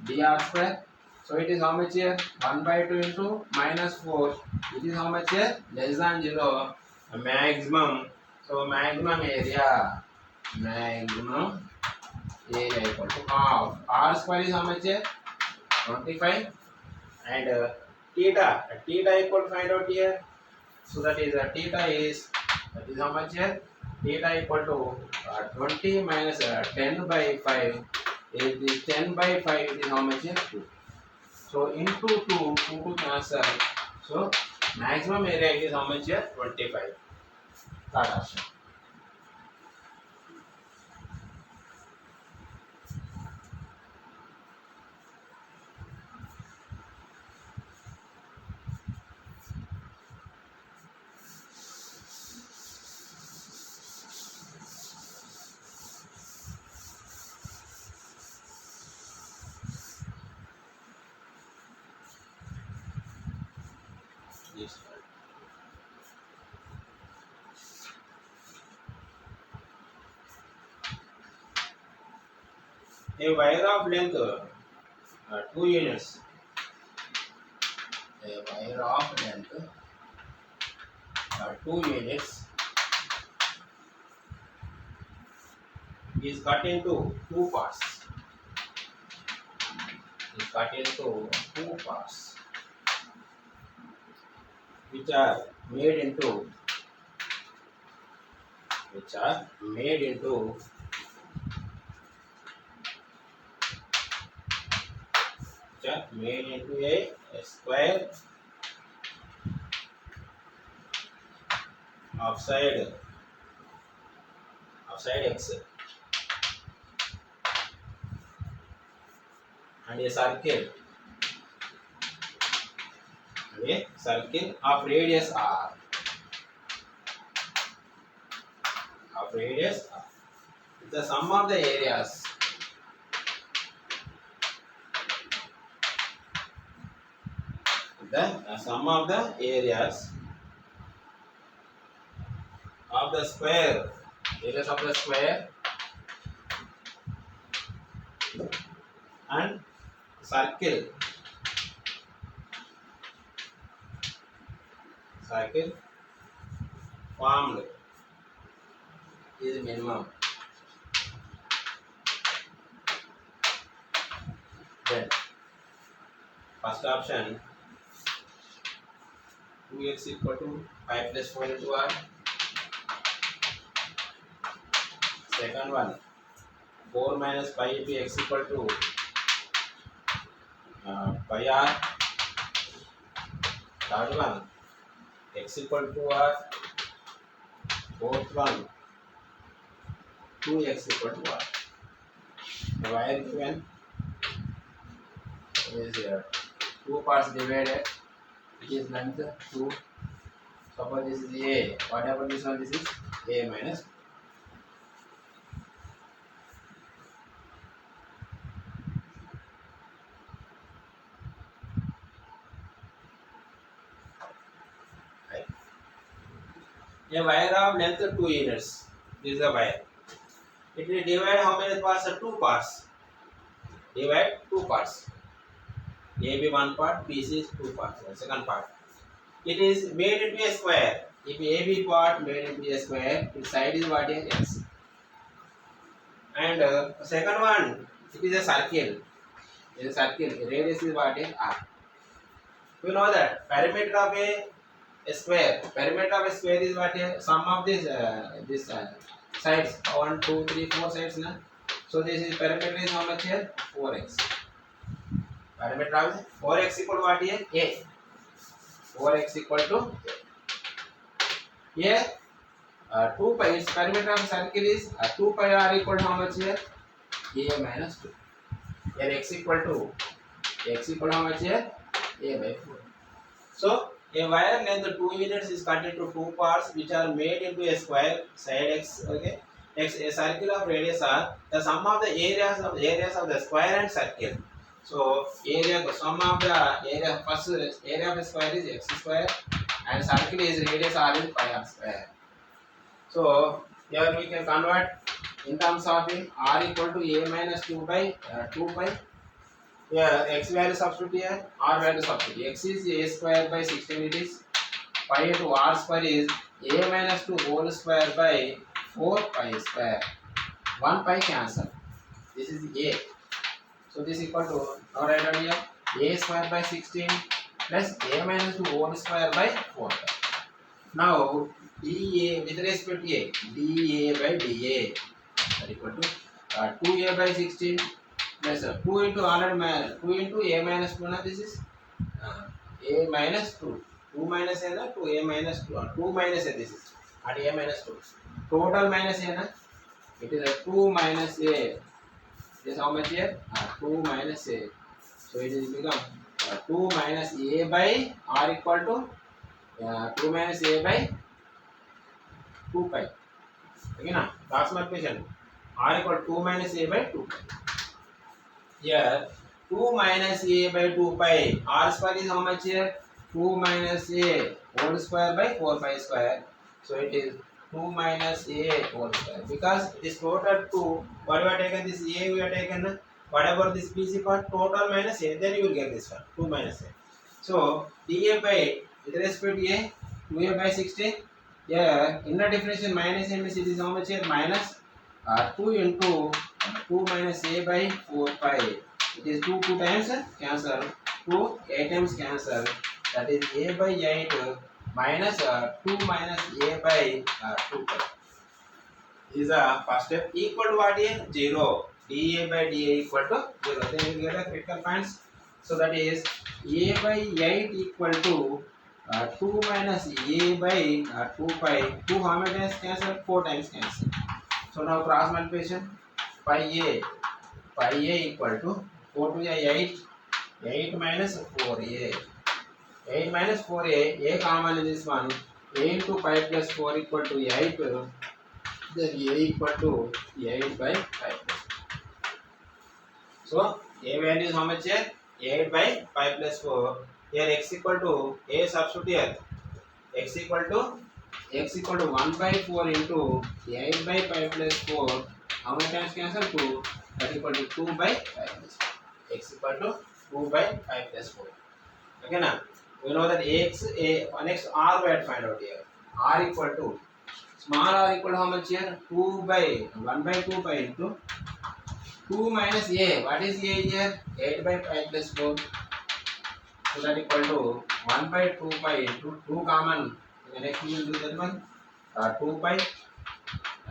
dr square. So it is how much here? 1 by 2 into minus 4. It is how much here? Less than 0. Maximum. So maximum area. Maximum area equal to half. R square is how much here? 25. And theta. Theta equal to find out here. So that is theta is, that is how much here? Theta equal to 20 minus 10 by 5. It is 10 by 5. It is how much here? 2. So into 2 to cancel. So maximum area is how much here? 25. Third option. Yes. A wire of length 2 units. A wire of length 2 units is cut into 2 parts. Is cut into 2 parts, which are made into a square of side x and a circle of radius r. The sum of the areas the sum of the areas of the square, radius of the square and circle formed is minimum. Then first option 2x equal to 5 plus 4 into r. Second one 4 minus pi into x equal to pi r. Third one x equal to r. Fourth one 2x equal to r. The wire given is two parts divided. It is length 2. Suppose this is a. Whatever this one, this is a minus. A wire of length 2 units. This is a wire. It will divide how many parts? 2 parts. Divide 2 parts. AB one part, BC is 2 parts. Second part. It is made into a square. If AB part made into a square, its side is what is x. And second one, it is a circle. It is a circle. Radius is what is r. You know that perimeter of a square. Perimeter of a square is what is sum of this sides. 1, 2, 3, 4 sides. Na? So this is perimeter is how much here? 4x. Perimeter of 4x equal to what here? A. 4x equal to a. Here 2 pi. Its perimeter of circle is 2 pi r equal to how much here? A minus 2. Here x equal to how much here? A by 4. So a wire length 2 units is cut into 2 parts which are made into a square side x. Okay, x a circle of radius r. The sum of the areas of the square and circle. So sum of the area, first area of the square is x square and circle is radius r is pi r square. So here we can convert in terms of r equal to a minus 2 by 2 pi. Here x value substitute here, r value substitute. X is a square by 16 it is. Pi into r square is a minus 2 whole square by 4 pi square. 1 pi cancel. This is a. So this equal to, now write down here, a square by 16 plus a minus 2 whole square by 4 pi. Now dA with respect to a, dA by dA that equal to 2a by 16 plus 2 into a minus 2. Now this is a minus 2. 2 minus a na 2a minus 2. 2 minus a this is at a minus 2. Total minus a na, it is a 2 minus a. This how much here? 2 minus a. So it is become 2 minus a by r equal to 2 minus a by 2 pi. Okay na? Cross multiplication. R equal to 2 minus a by 2 pi. Here 2 minus a by 2 pi. R square is how much here? 2 minus a whole square by 4 pi square. So it is 2 minus a whole square. Because it is total 2. What we have taken? This a we have taken. Whatever this BC part, total minus a. Then you will get this one. 2 minus a. So dA by with respect to a, 2a by 16. Here inner differential minus a means it is how much here? Minus 2 into 2 minus a by 4 pi. It is 2 times cancel. 2 8 times cancel. That is a by 8 minus 2 minus a by 2 pi. This is the first step. Equal to what here? 0. dA by dA equal to 0. Then you get a critical points. So that is a by 8 equal to 2 minus a by 2 pi. 2 how many times cancel? 4 times cancel. So now cross multiplication. Pi a equal to 4 to a 8. 8 minus 4a. 8 minus 4a. A common in this one. A into pi plus 4 equal to 8. Then a equal to 8 by 5 plus 4. So a value is how much here? 8 by 5 plus 4. Here x equal to a substitute here. X equal to x equal to 1 by 4 into 8 by 5 plus 4. How many times cancel? 2. That equal to 2 by 5 plus 4. X equal to 2 by 5 plus 4. Okay, now we know that next r we have to find out here. R equal to small r equal to how much here? 2 by 1 by 2 pi into 2 minus a. What is a here? 8 by 5 plus 4. So that equal to 1 by 2 pi into 2 common. The next we will do that one. 2 pi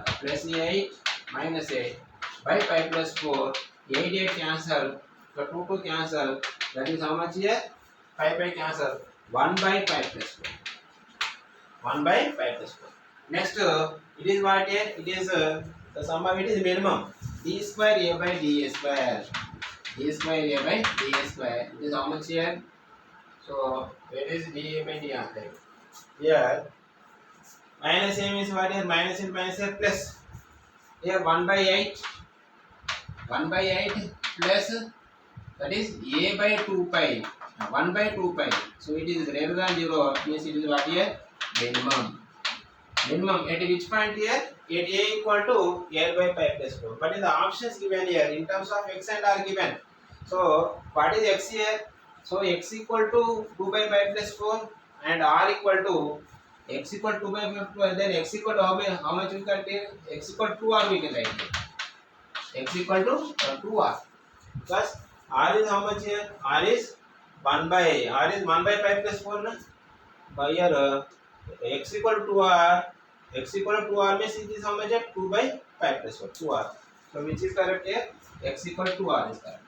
plus 8 minus 8 by 5 plus 4. 8 cancel. So 2 cancel. That is how much here? 5 by cancel. 1 by 5 plus 4. 1 by 5 plus 4. Next, it is what here? It is the sum of it is minimum. D square a by d square. D square a by d square. It is how much here? So, where is d a by d square? Here, minus a means what here? Minus into minus here plus. Here 1 by 8. 1 by 8 plus that is a by 2 pi. 1 by 2 pi. So, it is greater than 0. Means it is what here? Minimum. Minimum at which point here? At a equal to 8 by 5 plus 4. But in the options given here, in terms of x and r given. So, what is x here? So, x equal to 2 by 5 plus 4 and r equal to x equal to 2 by 5 plus 4. Then x equal to how much we can take? X equal to 2r we can write here. X equal to 2r. Because r is how much here? R is 1 by 5 plus 4. Na? By here x equal to 2r. X equal to 2r means it is how much? 2 by 5 plus 4. 2r. So which is correct here? X equal to 2r is correct.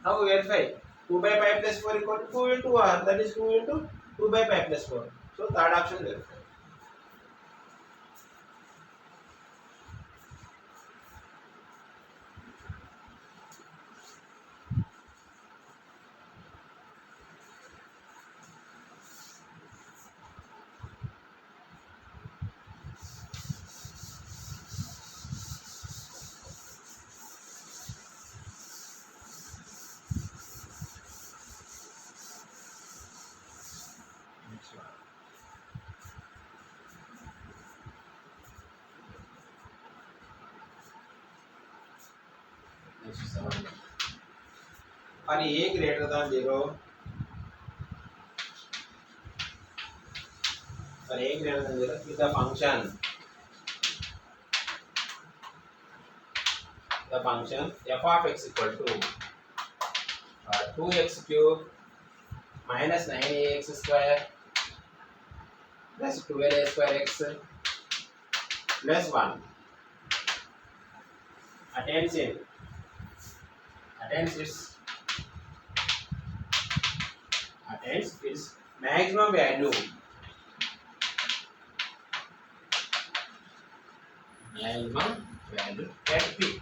Now we verify. 2 by 5 plus 4 equal to 2 into r. That is 2 into 2 by 5 plus 4. So third option verify. For a greater than 0, for a greater than 0, with the function f of x equal to 2x cube minus 9ax square plus 12a square x plus 1. Attention. Its maximum value at p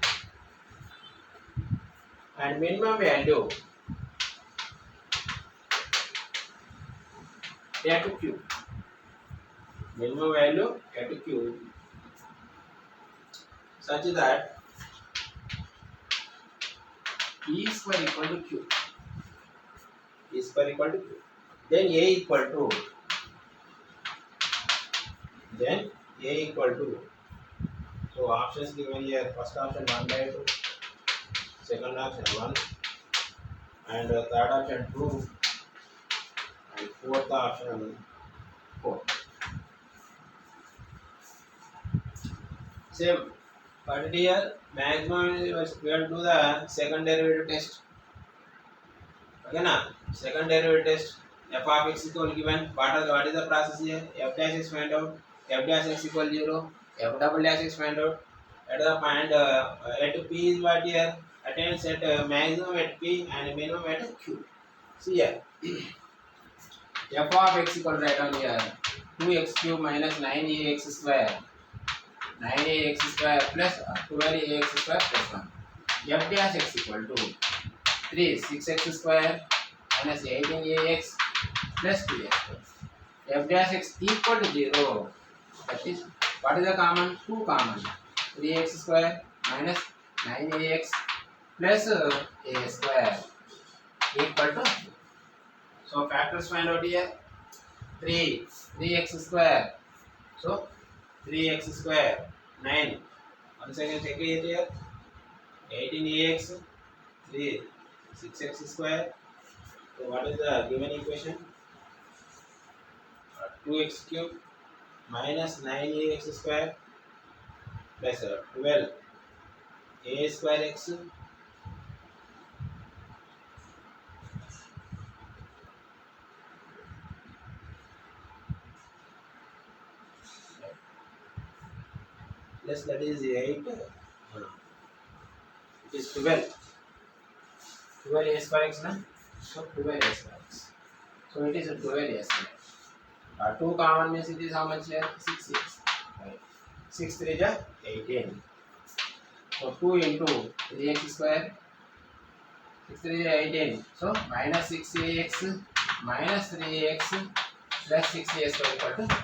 and minimum value at q. Minimum value at q such that E square equal to q. E square equal to q. Then a equal to. So options given here. First option 1 by 2. Second option 1. And third option 2. And fourth option 4. Same. But here maximum we have to do the second derivative test. Okay na? Second derivative test. F of x equal given. What is the process here? F dash x find out. F dash x equal 0. F double dash x find out. At the point at p is what here? Attains at maximum at p and minimum at q. See here. F of x equal right down here. 2x cube minus 9ax square. 9ax square plus 12ax square plus 1. F dash x equal to 6x square minus 18ax plus 2x square. F dash x equal to 0. That is, what is the common? 2 common. 3x square minus 9ax plus a square equal to. So factors find out here. 3x square. So 3x square 9. Once again check it here. 18ax 3 6x square. So what is the given equation? 2x cube minus 9ax square plus 12 a square x. Plus that is 8. It is 12. 12 a square x na? So 12 a square x. So it is a 12 a square. 2 common means it is how much here? 6x. Right. 6 3 is 18. So 2 into 3x square. 6 3 is 18. So minus 6ax minus 3x plus 6a square equal to.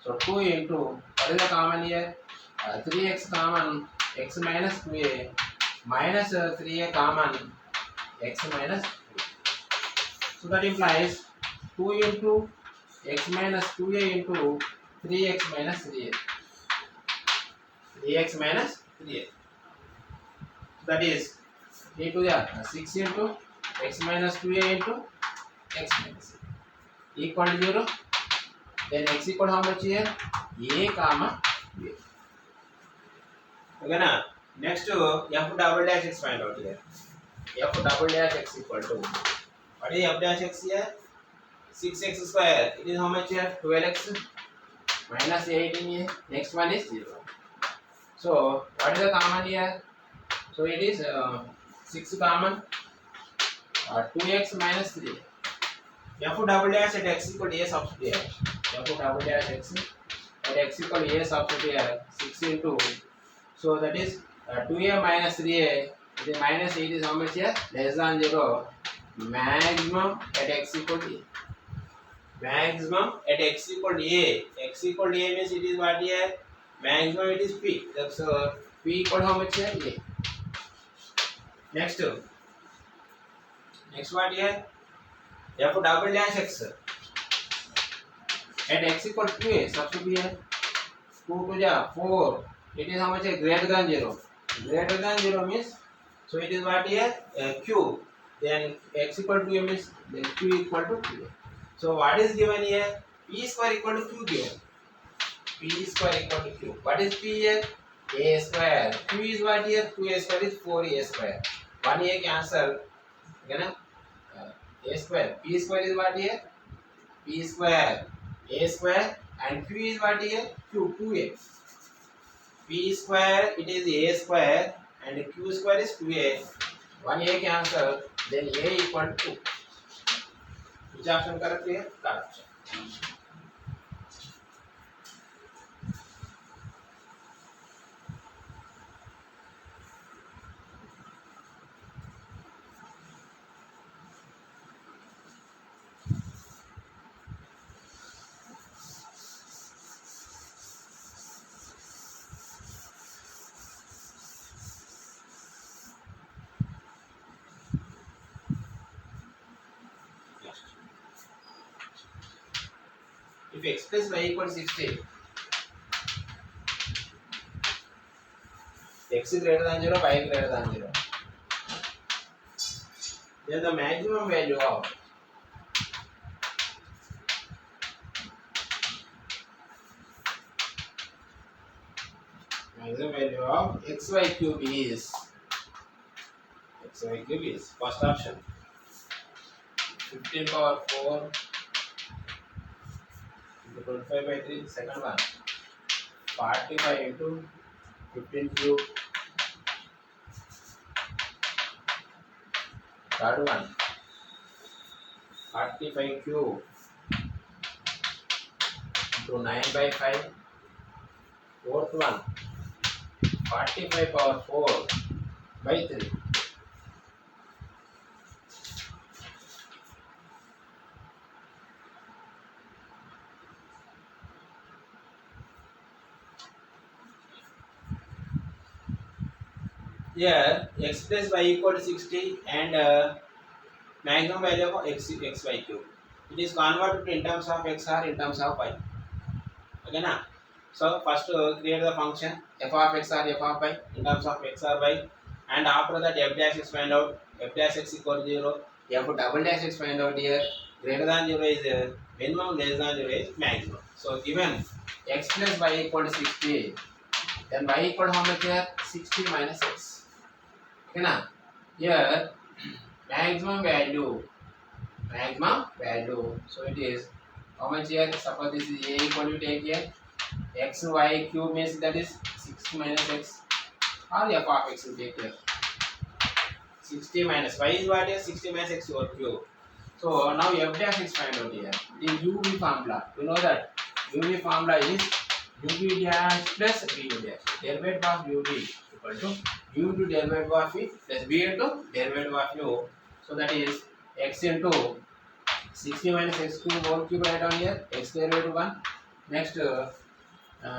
So 2 into, what is the common here? 3x common, x minus 2a minus 3a common, x minus 2. So that implies 2 into x minus 2a into 3x minus 3a. 3x minus 3a. So that is 3 to the 6 into x minus 2a into x minus 3 equal to 0. Then x equal to how much here? A comma b. Okay na? Next to f double dash x find out here. F double dash x equal to, what is f dash x here? 6x square. It is how much here? 12x minus 18 here. Next one is 0. So what is the common here? So it is 6 common, 2x minus 3. F double dash at x equal to a substitute here. F double dash x at x equal to a substitute here. 6 into, so that is 2a minus 3a. The minus 8 is how much here? Less than 0. Maximum at x equal to a. Maximum at x equal to a. X equal to a means it is what here? Maximum it is p. So p equal to how much here? A. Next what here? F double dash x at x equal to a. Substitute here. 2 to the 4. It is how much here? Greater than 0. Greater than 0 means, so it is what here? Q. Then x equal to a means then q equal to q. So what is given here? P square equal to q given. P square equal to q. What is p here? A square. Q is what here? 2a square is 4a square. 1a cancel. Okay, a square. P square is what here? P square. A square. And q is what here? Q. 2a. P square it is a square and q square is 2a. 1a cancel. Then a equal to 2. Which option correct here? Correct. If x plus y equal to 60, x greater than 0, y greater than 0, then the maximum value of xy cube is first option 15 power 4 into 25 by 3. Second one 45 into 15 cube. Third one 45 cube into 9 by 5. Fourth one 45 power 4 by 3. Here x plus y equal to 60 and maximum value of xy cube. it is converted in terms of x or in terms of y. Okay na? So first create the function f of x or f of y in terms of x or y, and after that f dash x find out, f dash x equal to 0, f double dash x find out here. Greater than 0 is minimum, less than 0 is maximum. So given x plus y equal to 60, then y equal to how much here? 60 minus x. Okay na? Here maximum value, so it is how much here? Suppose this is a equal to take here x y cube means that is 60 minus x, or f of x will take here 60 minus y is what is 60 minus x over cube. So now f dash is find out here. The uv formula, you know that uv formula is uv dash plus bu dash. Derivative of uv equal to u to derivative of v plus b into derivative of u. So that is x into 60 minus x cube whole cube right down here, x derivative 1. Next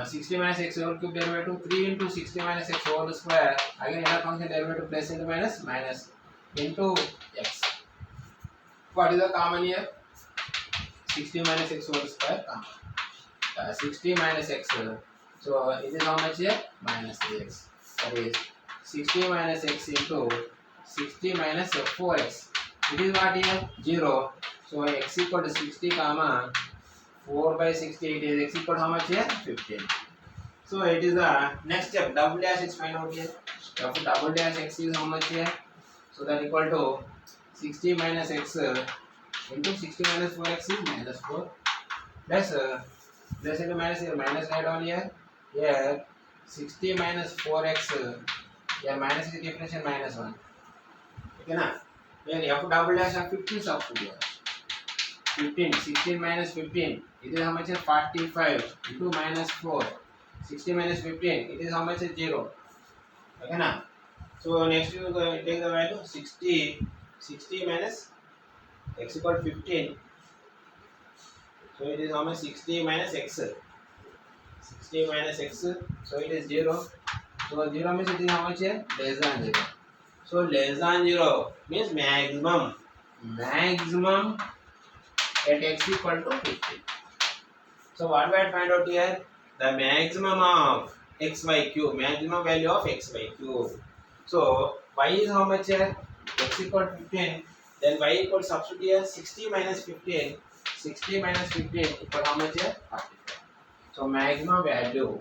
60 minus x whole cube derivative 3 into 60 minus x whole square. Again inner function derivative plus into minus into x. What is the common here? 60 minus x whole square common. 60 minus x. So it is how much here? Minus 3x. That is 60 minus x into 60 minus 4x. It is what here? 0. So x equal to 60 comma 4 by 60, it is x equal to how much here? 15. So it is the next step, double dash x find out here. Double dash x is how much here? So that equal to 60 minus x into 60 minus 4x is minus 4. Plus into minus here, minus right down here. Here 60 minus 4x, here minus is differential minus 1. Okay na? Then f double dash of 15 substitute here. 15, 16 minus 15, it is how much? 45 into minus 4. 60 minus 15, it is how much? 0. Okay na? So next you take the value 60 minus x equal to 15. So it is how much? 60 minus x. 60 minus x, so it is 0. So 0 means it is how much here? Less than 0. So less than 0 means maximum at x equal to 15. So what we have find out here? The maximum of xy cube, maximum value of xy cube. So y is how much here? X equal to 15. Then y equal to substitute here 60 minus 15. 60 minus 15 equal to how much here? 45. So maximum value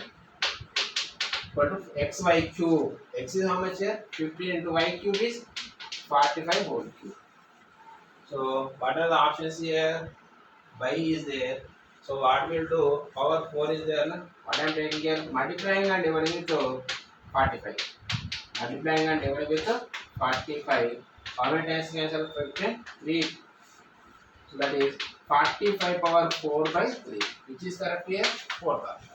equal to xy cube. X is how much here? 15 into y cube is 45 whole cube. So what are the options here? Y is there. So what we'll do? Power 4 is there. Na? What I am taking here? Multiplying and dividing with 45. Multiplying and dividing with 45. How many times cancel? 15? 3. So that is 45 power 4 by 3. Which is correct here? 4th option.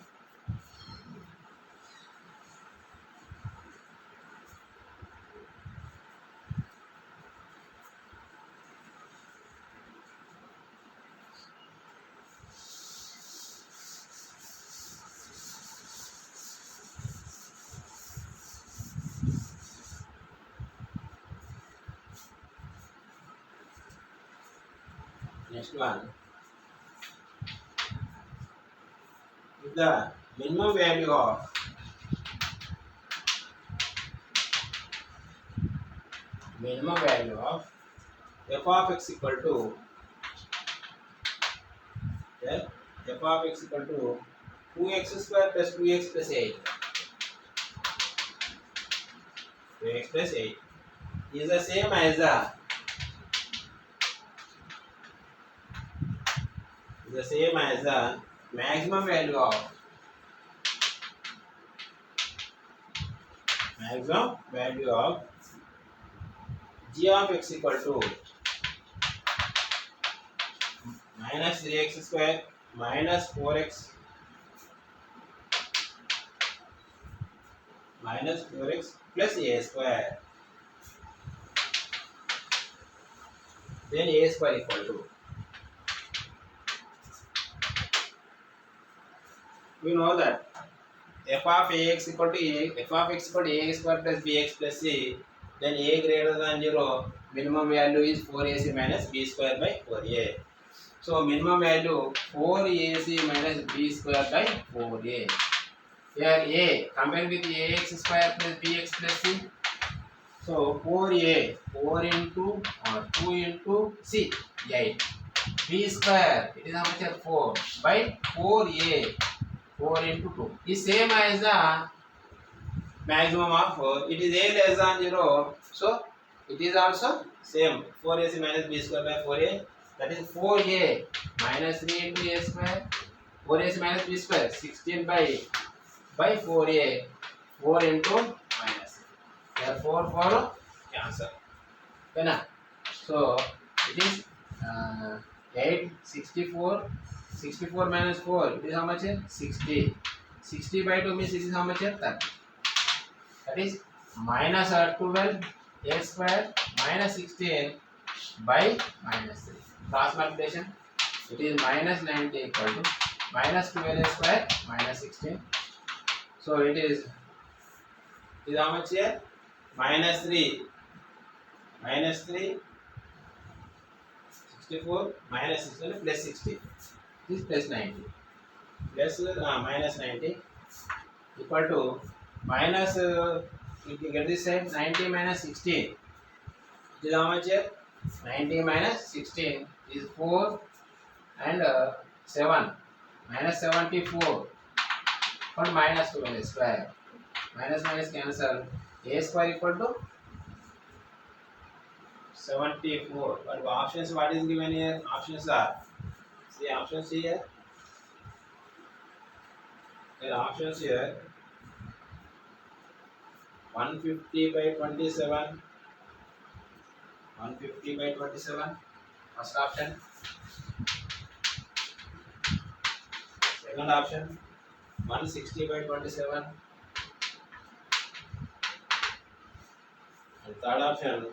Next one, if the minimum value of f of x equal to f of x equal to 2x square plus 2x plus 8. 2x plus 8 is the same as the maximum value of g of x equal to minus 3x square minus 4x plus a square. Then a square equal to, we know that f of ax equal to ax square plus bx plus c. Then a greater than 0, minimum value is 4ac minus b square by 4a. So minimum value 4ac minus b square by 4a. Here a compared with ax square plus bx plus c. So 4a 4 into 2 into c 8. B square it is how much? 4 by 4a 4 into 2 is same as the maximum of it is a less than 0. So it is also same 4ac minus b square by 4a, that is 4a minus 3 into a square 4ac minus b square 16 by 4a 4 into minus therefore 4 cancel. Okay, so it is 8 64 64 minus 4 it is how much? 60 60 by 2 means it is how much? 30. That is minus 12 a square minus 16 by minus 3. Cross multiplication it is minus 90 equal to minus 12 a square minus 16. So it is how much here? Minus 3 64 minus 16 plus 60. This plus 90 plus minus 90 equal to minus if you get this side 90 minus 16 it is how much here? 90 minus 16 is 4 and 7 minus 74 but minus 12 square minus minus cancel a square equal to 74. But options what is given here? Options are, see options here. There are options here 150 by 27 150 by 27 first option. Second option 160 by 27 and third option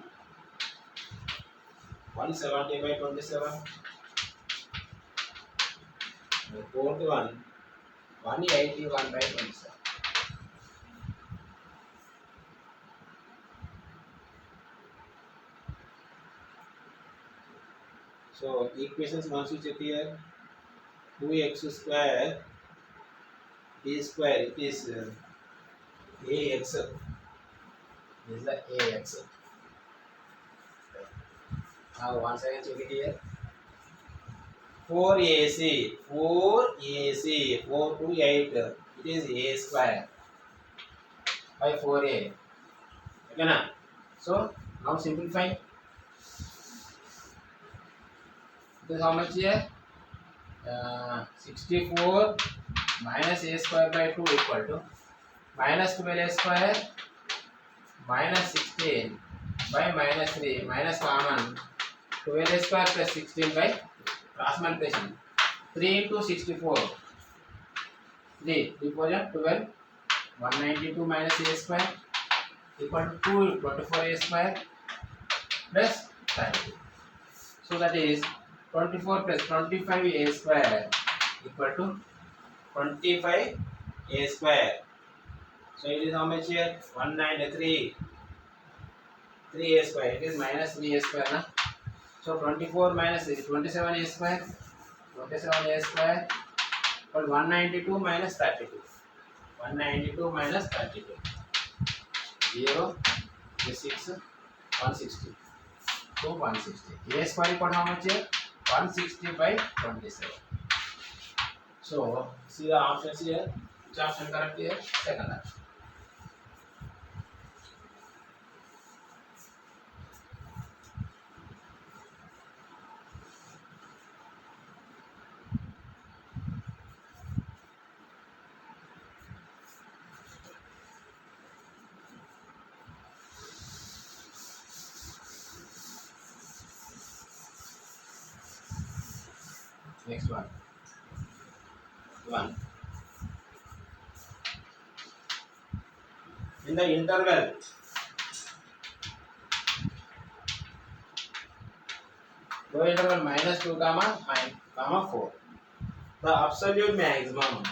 170 by 27 and fourth one 181 by 27. So equations once you check here 2x square b square it is ax. This is the ax. Now once again check it here 4ac 4 to 8 it is a square by 4a. Okay na? So now simplify. This is how much here? 64 minus a square by 2 equal to minus 12 a square minus 16 by minus 3 minus common 12 a square plus 16 by cross multiplication 3 into 64 3 division 12 192 minus a square equal to 2 24 a square plus 30. So that is 24 plus 25 a square equal to 25 a square. So it is how much here? 193 3 a square. It is minus 3 a square na? So 24 minus 27 a square 27 a square but 192 minus 32 192 minus 32 0 6 160 so 160 a square equal to how much here? 160 by 27. So see the options here. Which option correct here? Second option. Next one. In the interval low interval minus 2 comma 4 the absolute maximum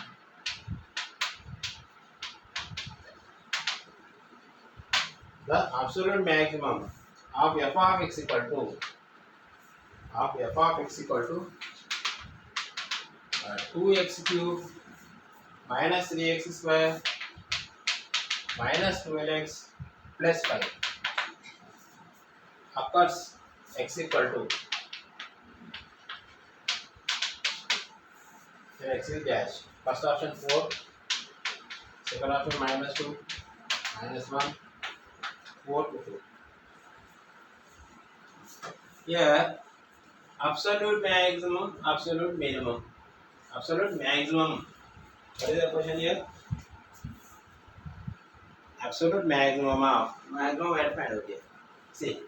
of f of x equal to of f of x equal to 2x cube minus 3x square minus 12x plus 5 occurs x equal to x is dash. First option 4, second option minus 2, minus 1, 4 to 2. Here absolute maximum, absolute minimum. Absolute maximum. What is the question here? Absolute maximum of maximum we have to find out here. See,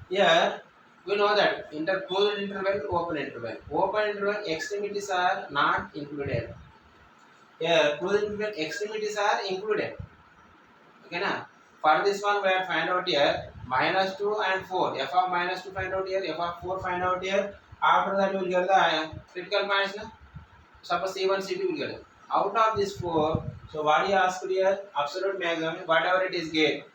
here we know that closed interval, open interval. Open interval extremities are not included. Here closed interval extremities are included. Okay na? For this one we have to find out here minus 2 and 4. F of minus 2 find out here, f of 4 find out here. After that we will get the critical points. Na? Suppose C1, C2 will get it. Out of this 4, so what he asked here, absolute maximum, whatever it is get.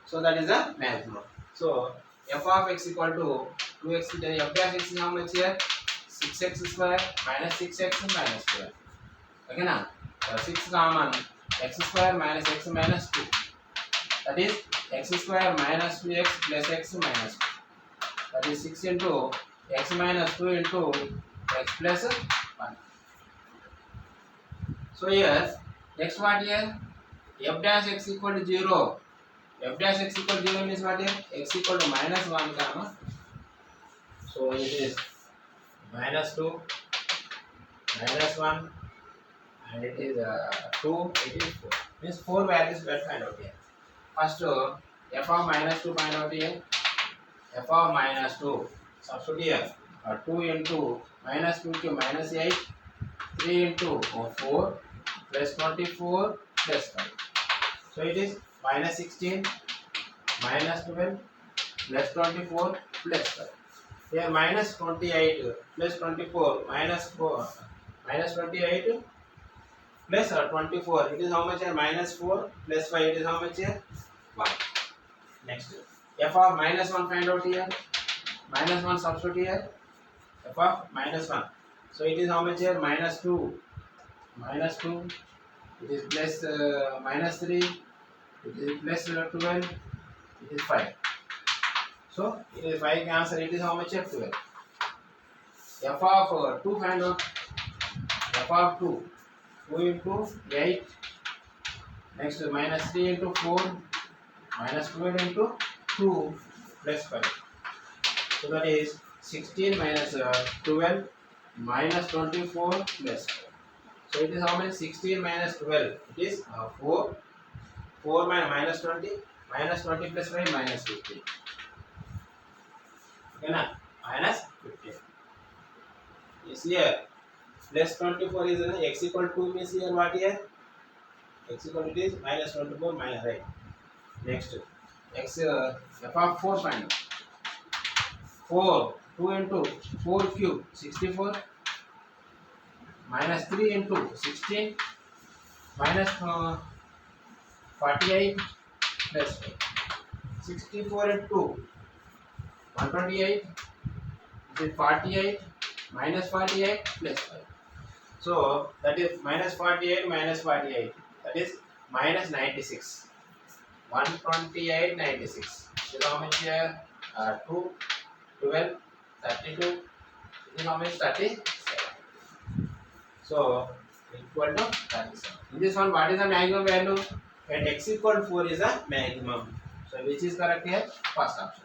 So that is the maximum. So f of x equal to 2x, then f dash x is how much here? 6x square minus 6x minus 12. Okay na? 6 common, x square minus x minus 2. That is x square minus 2x plus x minus 2. That is 6 into x minus 2 into x plus 1. So here x what here? F dash x equal to 0. F dash x equal to 0 means what here? X equal to minus 1 comma. So it is minus 2, minus 1, and it is 2, it is 4. Means 4 values we have to find out here. First f of minus 2 find out here. F of minus 2 substitute here. 2 into minus 2 to minus 8, 3 into 4 plus 24 plus 5. So it is minus 16, minus 12 plus 24 plus 5. Here minus 28 plus 24 minus 4 minus 28 plus 24. It is how much here? Minus 4 plus 5. It is how much here? 1. Next f of minus 1 find out here. Minus 1 substitute here. F of minus 1. So it is how much here? Minus 2. Minus 2. It is plus minus 3. It is plus 12. It is 5. So it is 5 answer. It is how much here? 12. F of 2 find out. F of 2. 2 into 8. Next minus 3 into 4. Minus 12 into 2 plus 5. So that is 16 minus 12 minus 24 plus 5. So it is how many? 16 minus 12. It is 4. 4 minus 20. Minus 20 plus 5 minus 15. Okay na? Minus 15. Is here. Plus 24 is x equal to 2 means here what here? X equal to it is minus 24 minus right. Next x f of 4 find out. 4 2 into 4 cube 64 minus 3 into 16 minus 48 plus 5. 64 into 128 is 48 minus 48 plus 5. So that is minus 48 minus 48. That is minus 96. 128 96. So how much here? 2, 12, 32. This is how much? 37. So equal to 37. In this one, what is the maximum value? At x equal to 4 is the maximum. So which is correct here? First option.